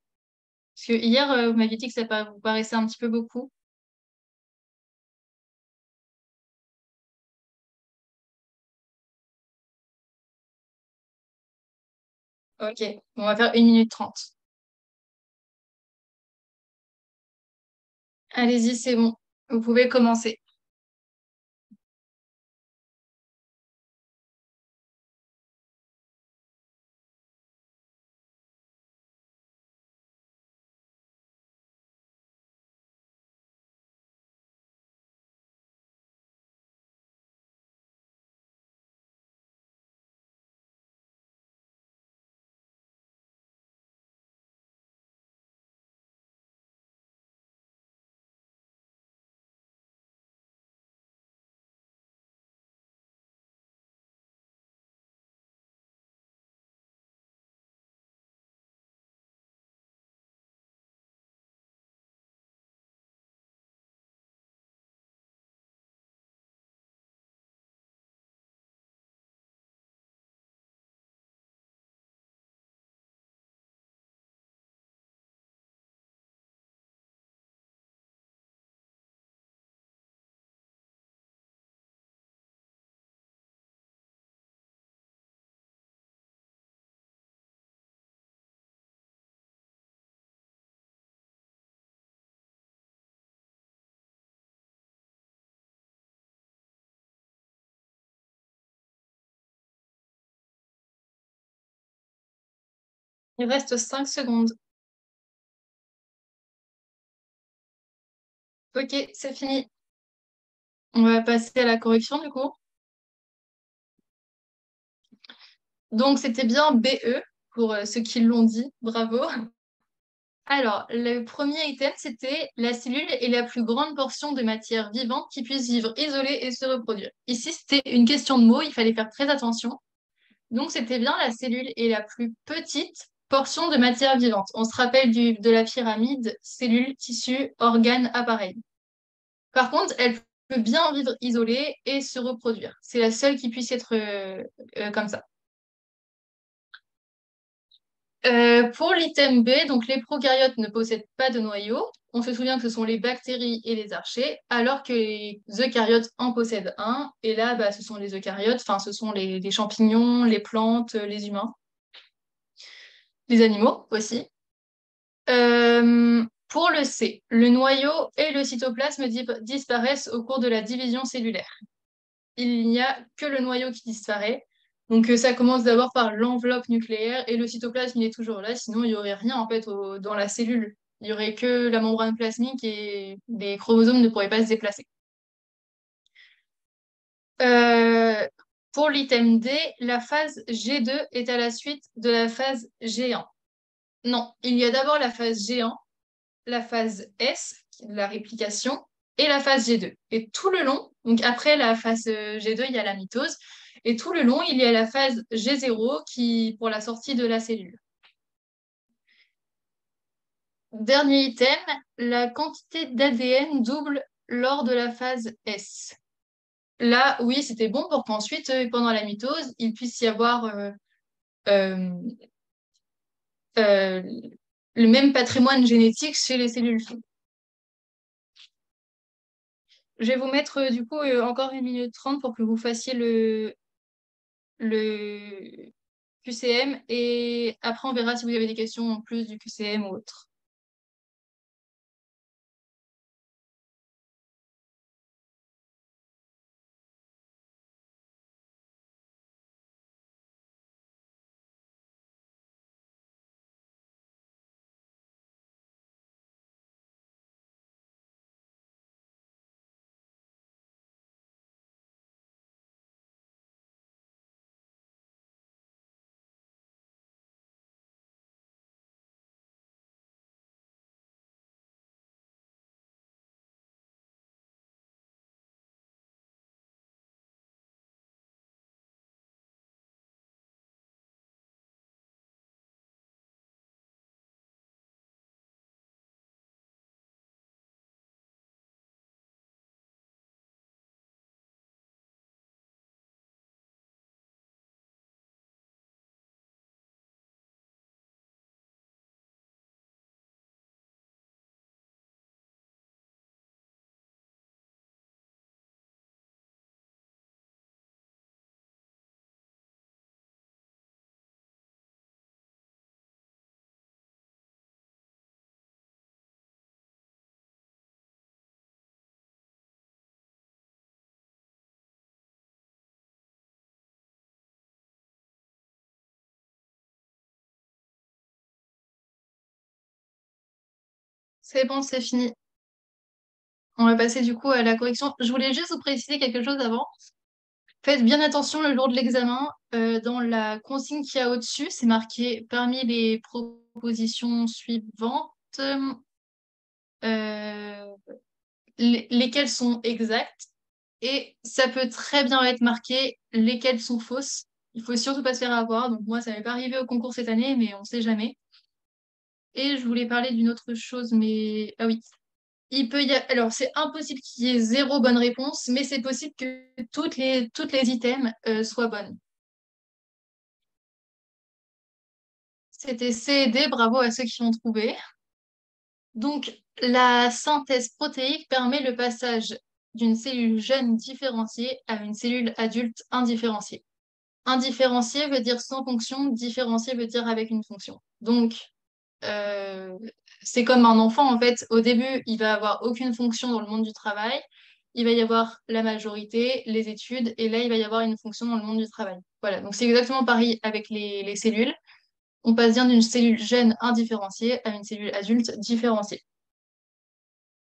Parce que hier, vous m'aviez dit que vous paraissait un petit peu beaucoup. Ok, on va faire 1 minute 30. Allez-y, c'est bon. Vous pouvez commencer. Il reste 5 secondes. Ok, c'est fini. On va passer à la correction du coup. Donc, c'était bien BE pour ceux qui l'ont dit. Bravo. Alors, le premier item, c'était la cellule est la plus grande portion de matière vivante qui puisse vivre isolée et se reproduire. Ici, c'était une question de mots, il fallait faire très attention. Donc, c'était bien la cellule est la plus petite portion de matière vivante. On se rappelle de la pyramide, cellule, tissu, organe, appareil. Par contre, elle peut bien vivre isolée et se reproduire. C'est la seule qui puisse être comme ça. Pour l'item B, donc les prokaryotes ne possèdent pas de noyau. On se souvient que ce sont les bactéries et les archées, alors que les eucaryotes en possèdent un. Et là, bah, ce sont les eucaryotes, enfin, ce sont les champignons, les plantes, les humains, les animaux aussi. Pour le C, le noyau et le cytoplasme disparaissent au cours de la division cellulaire. Il n'y a que le noyau qui disparaît. Donc ça commence d'abord par l'enveloppe nucléaire et le cytoplasme il est toujours là, sinon il n'y aurait rien en fait dans la cellule. Il n'y aurait que la membrane plasmique et les chromosomes ne pourraient pas se déplacer. Euh, pour l'item D, la phase G2 est à la suite de la phase G1. Non, il y a d'abord la phase G1, la phase S, la réplication, et la phase G2. Et tout le long, donc après la phase G2, il y a la mitose, et tout le long, il y a la phase G0 qui pour la sortie de la cellule. Dernier item, la quantité d'ADN double lors de la phase S. Là, oui, c'était bon pour qu'ensuite, pendant la mitose, il puisse y avoir euh, euh, le même patrimoine génétique chez les cellules filles. Je vais vous mettre du coup encore 1 minute 30 pour que vous fassiez le QCM et après on verra si vous avez des questions en plus du QCM ou autre. C'est bon, c'est fini. On va passer du coup à la correction. Je voulais juste vous préciser quelque chose avant. Faites bien attention le jour de l'examen. Dans la consigne qu'il y a au-dessus, c'est marqué parmi les propositions suivantes, euh, lesquelles sont exactes. Et ça peut très bien être marqué lesquelles sont fausses. Il faut surtout pas se faire avoir. Donc moi, ça m'est pas arrivé au concours cette année, mais on sait jamais. Et je voulais parler d'une autre chose, mais ah oui. Alors, c'est impossible qu'il y ait zéro bonne réponse, mais c'est possible que toutes les items soient bonnes. C'était C et D, bravo à ceux qui l'ont trouvé. Donc, la synthèse protéique permet le passage d'une cellule jeune différenciée à une cellule adulte indifférenciée. Indifférencié veut dire sans fonction, différencié veut dire avec une fonction. Donc, euh, c'est comme un enfant, en fait, au début, il va avoir aucune fonction dans le monde du travail. Il va y avoir la majorité, les études, et là, il va y avoir une fonction dans le monde du travail. Voilà, donc c'est exactement pareil avec les cellules. On passe bien d'une cellule jeune indifférenciée à une cellule adulte différenciée.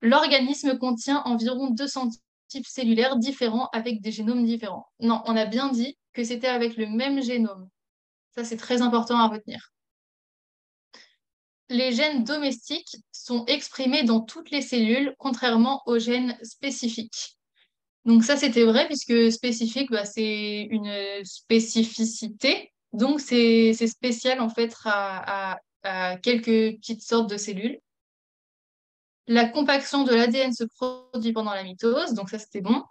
L'organisme contient environ 200 types cellulaires différents avec des génomes différents. Non, on a bien dit que c'était avec le même génome. Ça, c'est très important à retenir. Les gènes domestiques sont exprimés dans toutes les cellules, contrairement aux gènes spécifiques. Donc ça, c'était vrai, puisque spécifique, bah, c'est une spécificité. Donc c'est spécial, en fait, à quelques petites sortes de cellules. La compaction de l'ADN se produit pendant la mitose, donc ça, c'était bon.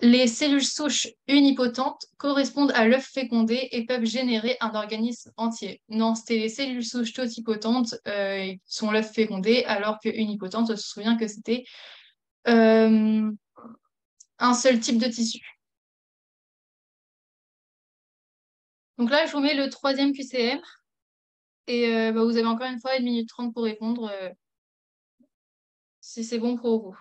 Les cellules souches unipotentes correspondent à l'œuf fécondé et peuvent générer un organisme entier. Non, c'était les cellules souches totipotentes qui sont l'œuf fécondé, alors que unipotente, on se souvient que c'était euh, un seul type de tissu. Donc là, je vous mets le troisième QCM et bah, vous avez encore une fois 1 minute 30 pour répondre si c'est bon pour vous.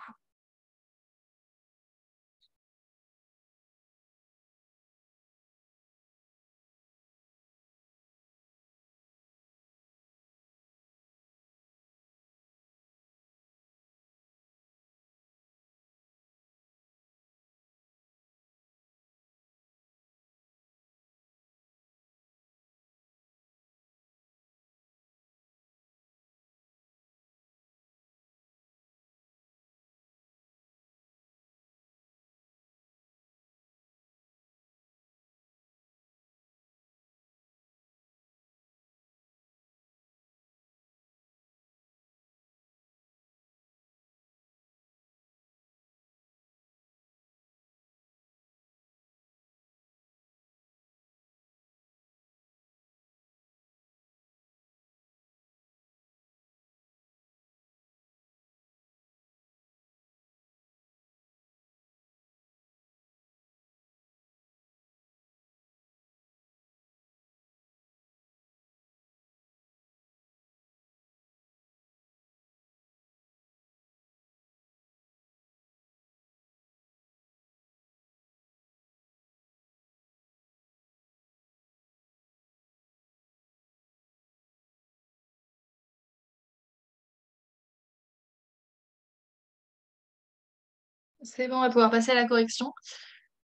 C'est bon, on va pouvoir passer à la correction.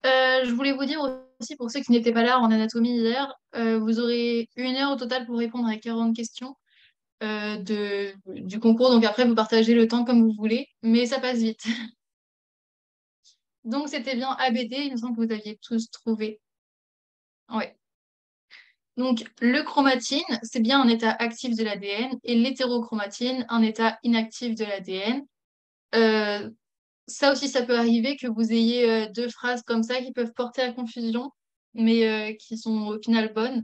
Je voulais vous dire aussi, pour ceux qui n'étaient pas là en anatomie hier, vous aurez 1 heure au total pour répondre à 40 questions du concours. Donc après, vous partagez le temps comme vous voulez, mais ça passe vite. Donc c'était bien ABD, il me semble que vous aviez tous trouvé. Ouais. Donc le chromatine, c'est bien un état actif de l'ADN et l'hétérochromatine, un état inactif de l'ADN. Euh, Ça aussi, ça peut arriver que vous ayez deux phrases comme ça qui peuvent porter à confusion, mais qui sont au final bonnes.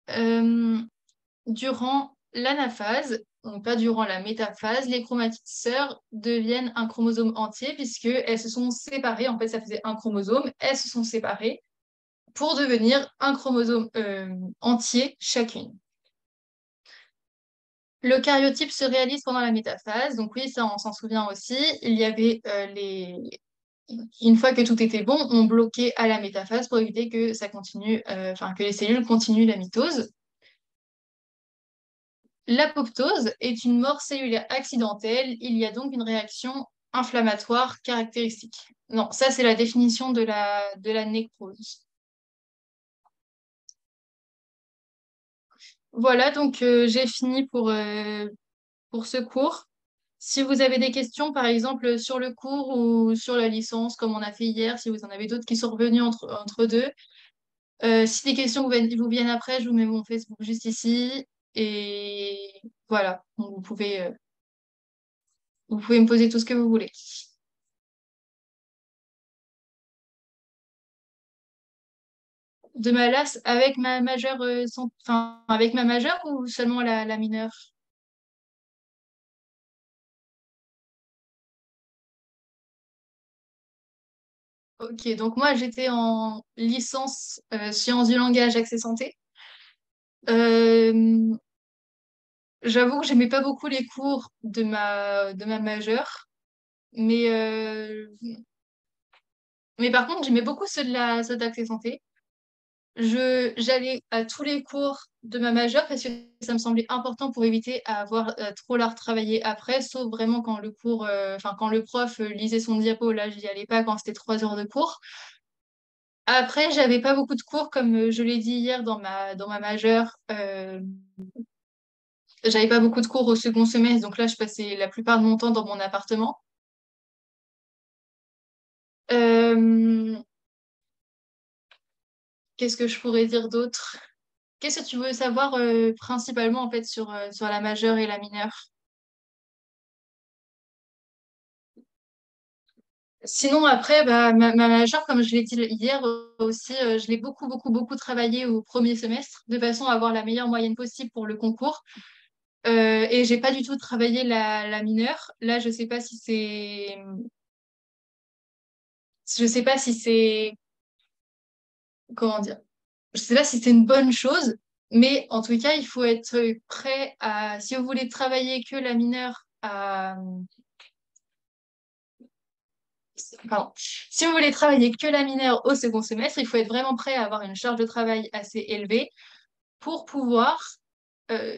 Euh, Durant l'anaphase, donc pas durant la métaphase, les chromatides sœurs deviennent un chromosome entier puisqu'elles se sont séparées. En fait, ça faisait un chromosome. Elles se sont séparées pour devenir un chromosome entier chacune. Le karyotype se réalise pendant la métaphase. Donc oui, ça, on s'en souvient aussi. Il y avait une fois que tout était bon, on bloquait à la métaphase pour éviter que ça continue, enfin que les cellules continuent la mitose. L'apoptose est une mort cellulaire accidentelle. Il y a donc une réaction inflammatoire caractéristique. Non, ça c'est la définition de la nécrose. Voilà, donc j'ai fini pour ce cours. Si vous avez des questions, par exemple, sur le cours ou sur la licence, comme on a fait hier, si vous en avez d'autres qui sont revenus entre deux, si des questions vous viennent après, je vous mets mon Facebook juste ici. Et voilà, donc vous pouvez me poser tout ce que vous voulez. De ma LAS avec ma majeure, enfin, avec ma majeure ou seulement la mineure? Ok, donc moi j'étais en licence sciences du langage, accès santé. Euh, J'avoue que j'aimais pas beaucoup les cours de ma majeure, mais, mais par contre j'aimais beaucoup ceux d'accès santé. J'allais à tous les cours de ma majeure parce que ça me semblait important pour éviter à avoir trop la retravailler après, sauf vraiment quand le cours, enfin quand le prof lisait son diapo, là j'y allais pas quand c'était 3 heures de cours. Après, j'avais pas beaucoup de cours, comme je l'ai dit hier dans ma majeure. J'avais pas beaucoup de cours au second semestre, donc là je passais la plupart de mon temps dans mon appartement. Euh, Qu'est-ce que je pourrais dire d'autre? Qu'est-ce que tu veux savoir principalement en fait sur la majeure et la mineure? Sinon, après, bah, ma majeure, comme je l'ai dit hier aussi, je l'ai beaucoup, beaucoup, beaucoup travaillé au premier semestre, de façon à avoir la meilleure moyenne possible pour le concours. Et j'ai pas du tout travaillé la mineure. Là, je sais pas si c'est, comment dire, je sais pas si c'est une bonne chose, mais en tout cas, il faut être prêt à, si vous voulez travailler que la mineure pardon. Si vous voulez travailler que la mineure au second semestre, il faut être vraiment prêt à avoir une charge de travail assez élevée pour pouvoir, euh,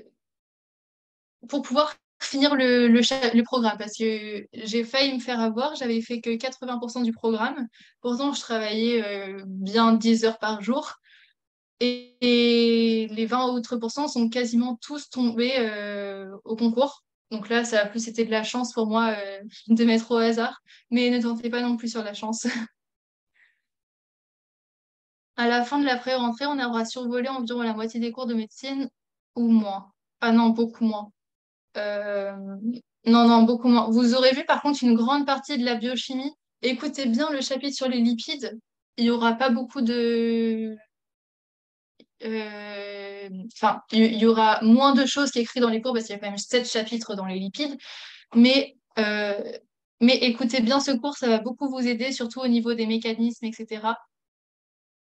pour pouvoir finir le programme. Parce que j'ai failli me faire avoir, j'avais fait que 80% du programme. Pourtant, je travaillais bien 10 heures par jour. Et les 20 autres pourcents sont quasiment tous tombés au concours. Donc là, ça a plus été de la chance pour moi de mettre au hasard. Mais ne tentez pas non plus sur la chance. À la fin de la pré-rentrée, on aura survolé environ la moitié des cours de médecine ou moins. Ah non, beaucoup moins. Euh, Non, non, beaucoup moins. Vous aurez vu par contre une grande partie de la biochimie. Écoutez bien le chapitre sur les lipides. Il n'y aura pas beaucoup de... Enfin, il y aura moins de choses qui écrites dans les cours parce qu'il y a quand même 7 chapitres dans les lipides. Mais, euh, mais écoutez bien ce cours, ça va beaucoup vous aider, surtout au niveau des mécanismes, etc.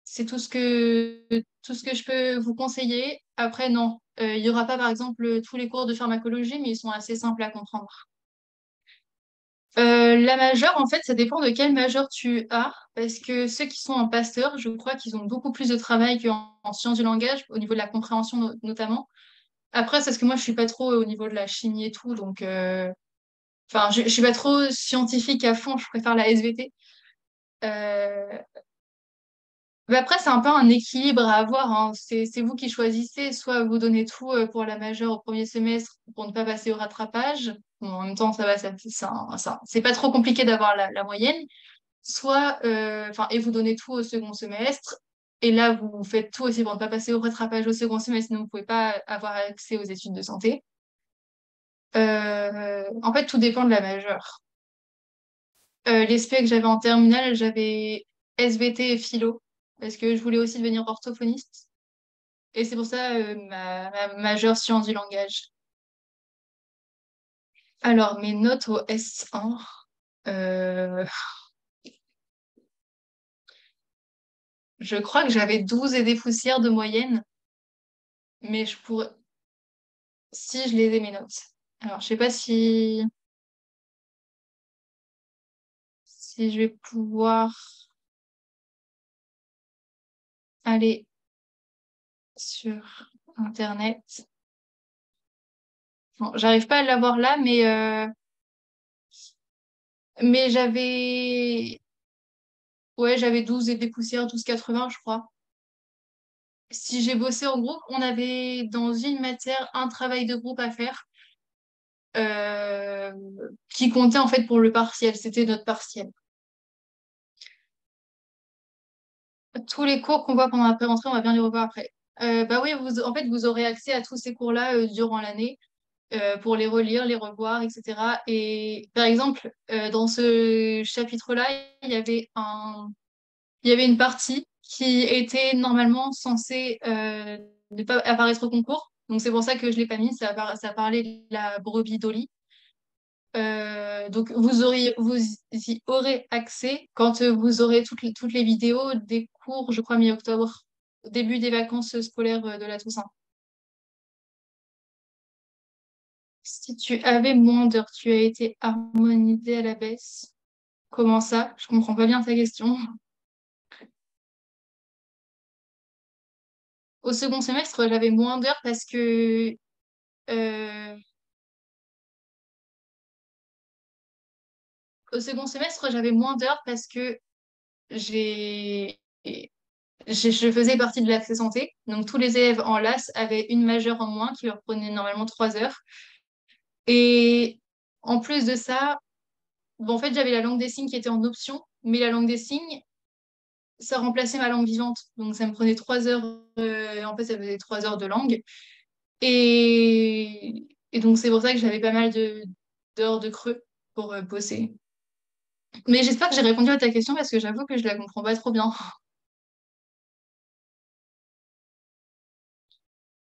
C'est tout ce que je peux vous conseiller. Après, non, il n'y aura pas, par exemple, tous les cours de pharmacologie, mais ils sont assez simples à comprendre. La majeure, en fait, ça dépend de quelle majeure tu as, parce que ceux qui sont en pasteur, je crois qu'ils ont beaucoup plus de travail en sciences du langage, au niveau de la compréhension notamment. Après, c'est parce que moi, je suis pas trop au niveau de la chimie et tout, donc, enfin, je suis pas trop scientifique à fond, je préfère la SVT. Euh, Mais après, c'est un peu un équilibre à avoir, hein. C'est vous qui choisissez. Soit vous donnez tout pour la majeure au premier semestre pour ne pas passer au rattrapage. Bon, en même temps, ça va, c'est pas trop compliqué d'avoir la moyenne. Soit, enfin, et vous donnez tout au second semestre. Et là, vous faites tout aussi pour ne pas passer au rattrapage au second semestre, sinon vous ne pouvez pas avoir accès aux études de santé. En fait, tout dépend de la majeure. Les specs que j'avais en terminale, j'avais SVT et philo, parce que je voulais aussi devenir orthophoniste. Et c'est pour ça ma majeure sciences du langage. Alors, mes notes au S1, euh, je crois que j'avais 12 et des poussières de moyenne, mais je pourrais, si je les ai mes notes. Alors, je sais pas si je vais pouvoir aller sur Internet. Bon, j'arrive pas à l'avoir là, mais j'avais 12 et des poussières, 12,80 je crois. Si j'ai bossé en groupe, on avait dans une matière un travail de groupe à faire euh, qui comptait en fait pour le partiel. C'était notre partiel. Tous les cours qu'on voit pendant la pré-rentrée, on va bien les revoir après. Bah oui, en fait, vous aurez accès à tous ces cours-là durant l'année pour les relire, les revoir, etc. Et par exemple, dans ce chapitre-là, il y avait une partie qui était normalement censée ne pas apparaître au concours. Donc c'est pour ça que je l'ai pas mis. Ça parlait de la brebis Dolly. Donc vous y aurez accès quand vous aurez toutes les vidéos des cours, je crois mi-octobre, au début des vacances scolaires de la Toussaint. Si tu avais moins d'heures, tu as été harmonisé à la baisse. Comment ça? Je comprends pas bien ta question. Au second semestre, j'avais moins d'heures parce que euh, au second semestre, j'avais moins d'heures parce que j'ai je faisais partie de l'accès santé. Donc tous les élèves en LAS avaient une majeure en moins qui leur prenait normalement 3 heures. Et en plus de ça, bon, en fait, j'avais la langue des signes qui était en option, mais la langue des signes, ça remplaçait ma langue vivante. Donc ça me prenait 3 heures, en fait, ça faisait 3 heures de langue. Et donc c'est pour ça que j'avais pas mal d'heures de creux pour bosser. Mais j'espère que j'ai répondu à ta question parce que j'avoue que je la comprends pas trop bien.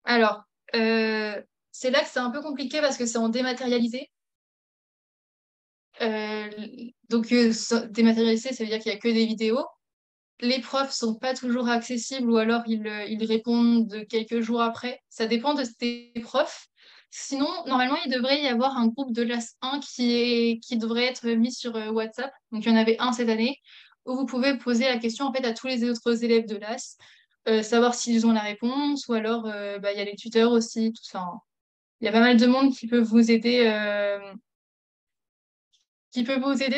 Alors, euh, c'est là que c'est un peu compliqué parce que c'est en dématérialisé. Euh, Dématérialisé, ça veut dire qu'il y a que des vidéos. Les profs sont pas toujours accessibles ou alors ils répondent de quelques jours après. Ça dépend de tes profs. Sinon, normalement, il devrait y avoir un groupe de l'AS 1 qui devrait être mis sur WhatsApp. Donc, il y en avait un cette année où vous pouvez poser la question en fait à tous les autres élèves de l'AS, savoir s'ils ont la réponse ou alors bah, il y a les tuteurs aussi, tout ça, hein. Il y a pas mal de monde qui peut vous aider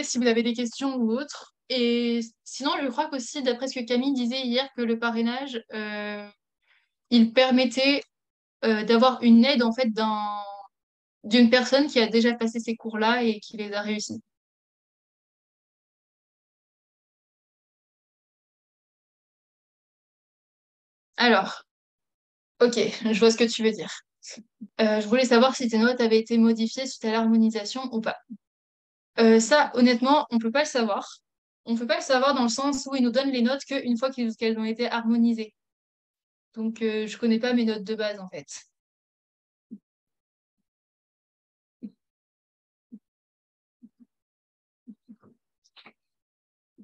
si vous avez des questions ou autres. Et sinon, je crois qu'aussi, d'après ce que Camille disait hier, que le parrainage, il permettait d'avoir une aide en fait d'une personne qui a déjà passé ces cours-là et qui les a réussis. Alors, ok, je vois ce que tu veux dire. Je voulais savoir si tes notes avaient été modifiées suite à l'harmonisation ou pas. Ça, honnêtement, on peut pas le savoir. On peut pas le savoir dans le sens où ils nous donnent les notes qu'une fois qu'elles ont été harmonisées. Donc, je connais pas mes notes de base en fait.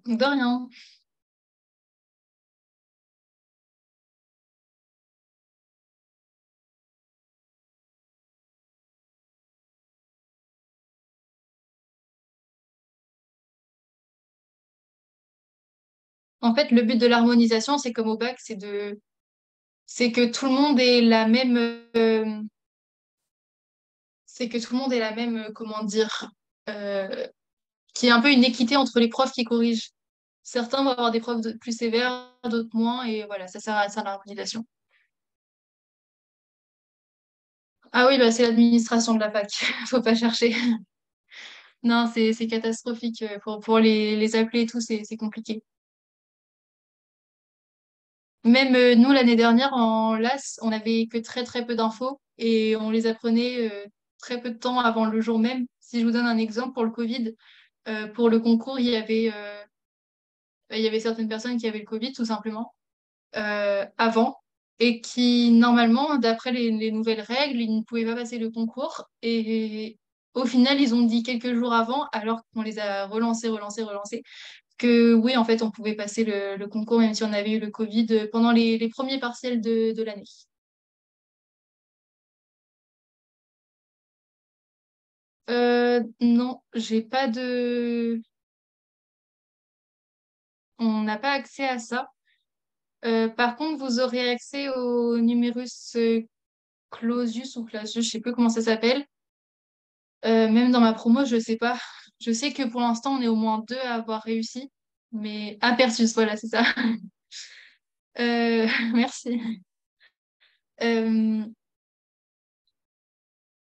De rien. En fait, le but de l'harmonisation, c'est comme au bac, c'est que tout le monde ait la même, c'est que tout le monde ait la même, comment dire, euh, qu'il y ait un peu une équité entre les profs qui corrigent. Certains vont avoir des profs plus sévères, d'autres moins, et voilà, ça sert à ça l'harmonisation. Ah oui, bah c'est l'administration de la fac, faut pas chercher. Non, c'est catastrophique pour les appeler et tout, c'est compliqué. Même nous, l'année dernière, en LAS, on n'avait que très très peu d'infos et on les apprenait très peu de temps avant le jour même. Si je vous donne un exemple pour le Covid, pour le concours, il y avait certaines personnes qui avaient le Covid tout simplement avant et qui, normalement, d'après les nouvelles règles, ils ne pouvaient pas passer le concours. Et au final, ils ont dit quelques jours avant, alors qu'on les a relancés, relancés, relancés, que oui, en fait, on pouvait passer le concours même si on avait eu le Covid pendant les premiers partiels de l'année. Non, j'ai pas de... On n'a pas accès à ça. Par contre, vous aurez accès au numerus clausus ou clausus, je sais plus comment ça s'appelle. Même dans ma promo, je sais pas. Je sais que pour l'instant, on est au moins deux à avoir réussi. Mais aperçus, voilà, c'est ça. Merci. Euh,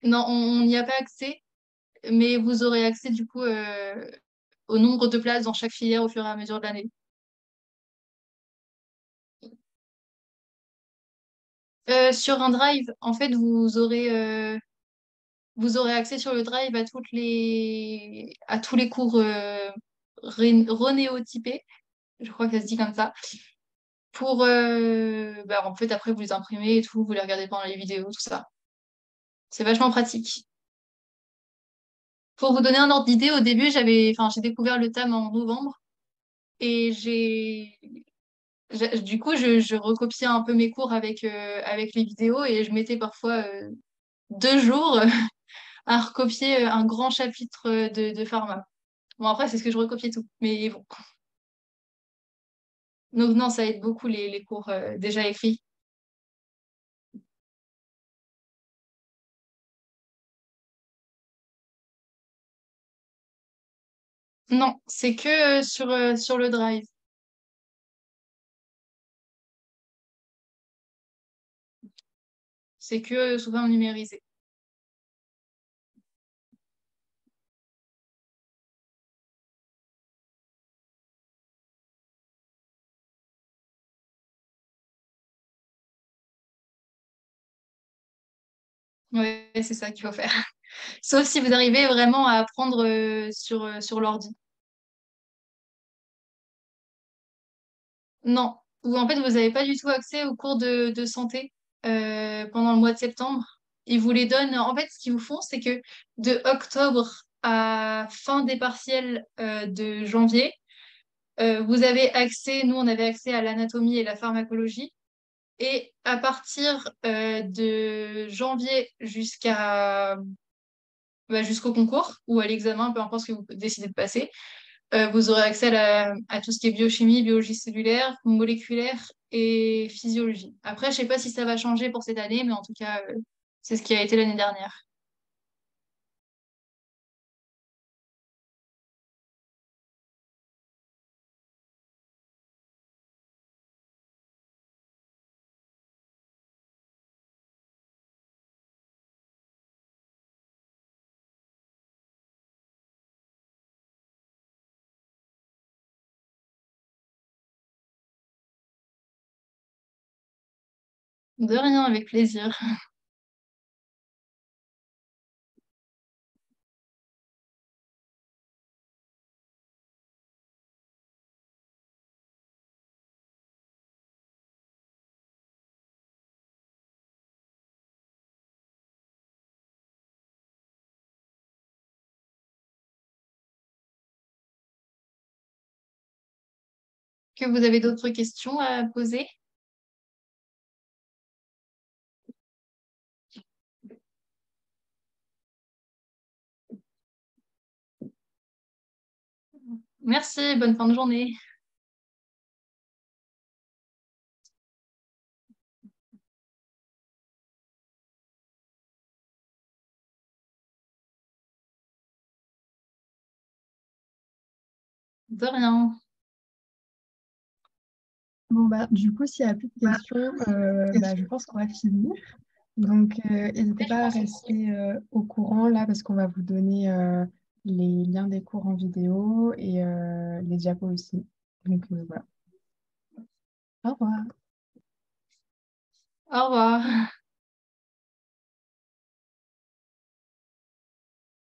non, on n'y a pas accès, mais vous aurez accès du coup au nombre de places dans chaque filière au fur et à mesure de l'année. Sur un drive, en fait, vous aurez accès sur le drive à tous les cours renéotypés, je crois que ça se dit comme ça. Pour, bah, en fait, après, vous les imprimez et tout, vous les regardez pendant les vidéos, tout ça. C'est vachement pratique. Pour vous donner un ordre d'idée, au début, j'ai découvert le TAM en novembre et du coup, je recopiais un peu mes cours avec les vidéos et je mettais parfois 2 jours à recopier un grand chapitre de pharma. Bon, après, c'est ce que je recopiais tout. Mais bon. Donc, non, ça aide beaucoup les cours déjà écrits. Non, c'est que sur le drive. C'est que sous forme numérisée. Ouais, c'est ça qu'il faut faire. Sauf si vous arrivez vraiment à apprendre sur l'ordi. Non, ou en fait, vous n'avez pas du tout accès aux cours de santé pendant le mois de septembre. Ils vous les donnent. En fait, ce qu'ils vous font, c'est que de octobre à fin des partiels de janvier, vous avez accès, nous, on avait accès à l'anatomie et la pharmacologie. Et à partir de janvier jusqu'au concours ou à l'examen, peu importe ce que vous décidez de passer, vous aurez accès à tout ce qui est biochimie, biologie cellulaire, moléculaire et physiologie. Après, je sais pas si ça va changer pour cette année, mais en tout cas, c'est ce qui a été l'année dernière. De rien, avec plaisir. Que vous avez d'autres questions à poser? Merci, bonne fin de journée. De rien. Bon, bah, du coup, s'il n'y a plus de questions, bah, je pense qu'on va finir. Donc, n'hésitez Et je pas à pense aussi. rester au courant là parce qu'on va vous donner les liens des cours en vidéo et les diapos aussi. Donc, voilà. Au revoir. Au revoir.